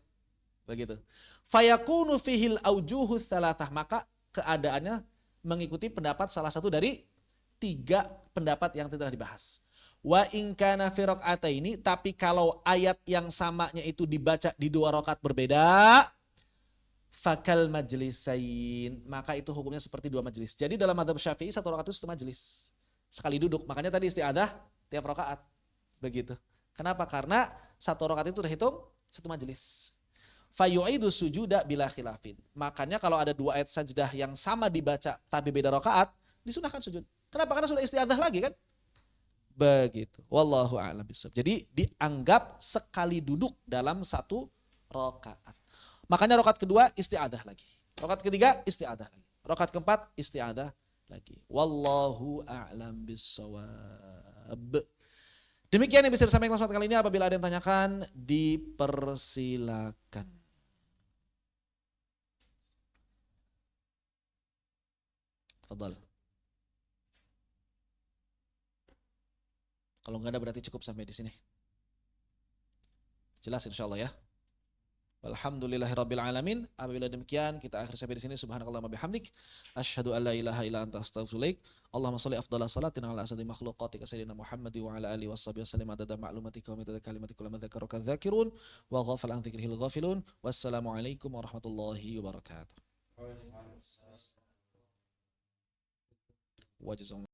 Begitu. Fayakunu fihil aujuhu thalathah, maka keadaannya mengikuti pendapat salah satu dari 3 pendapat yang telah dibahas. Wa in kana fi raq'ataini, tapi kalau ayat yang samanya itu dibaca di 2 rakaat berbeda, fakal majlisain, maka itu hukumnya seperti 2 majelis. Jadi dalam mazhab Syafi'i 1 rakaat itu 1 majelis. Sekali duduk. Makanya tadi isti'adzah tiap rakaat. Begitu. Kenapa? Karena 1 rakaat itu terhitung 1 majelis. Fayu'idu sujuda bila khilafin. Makanya kalau ada 2 ayat sajdah yang sama dibaca tapi beda rakaat, disunahkan sujud. Kenapa? Karena sudah isti'adzah lagi kan? Begitu. Wallahu a'lam bishawab. Jadi dianggap sekali duduk dalam 1 rakaat. Makanya rakaat kedua isti'adzah lagi. Rakaat ketiga isti'adzah lagi. Rakaat keempat isti'adzah lagi. Wallahu a'lam bishawab. Demikian yang bisa disampaikan kesempatan kali ini. Apabila ada yang tanyakan, dipersilakan. Fadhal. Kalau enggak ada berarti cukup sampai di sini. Jelas insyaallah ya. Alhamdulillahirabbil alamin. Apabila demikian kita akhir sampai di sini. Subhanakallahumma bihamdik asyhadu an la ilaha illa anta astaghfiruka. Allahumma shalli afdhalas salatina ala asadi makhluqatika sayyidina Muhammad wa ala alihi washabihi wasallam adada ma'lumatika wa midada kalimatika kullama dzakaraka dzakirun wa ghafala an dzikrihil ghafilun. Wassalamu alaikum warahmatullahi wabarakatuh. Wajazallahu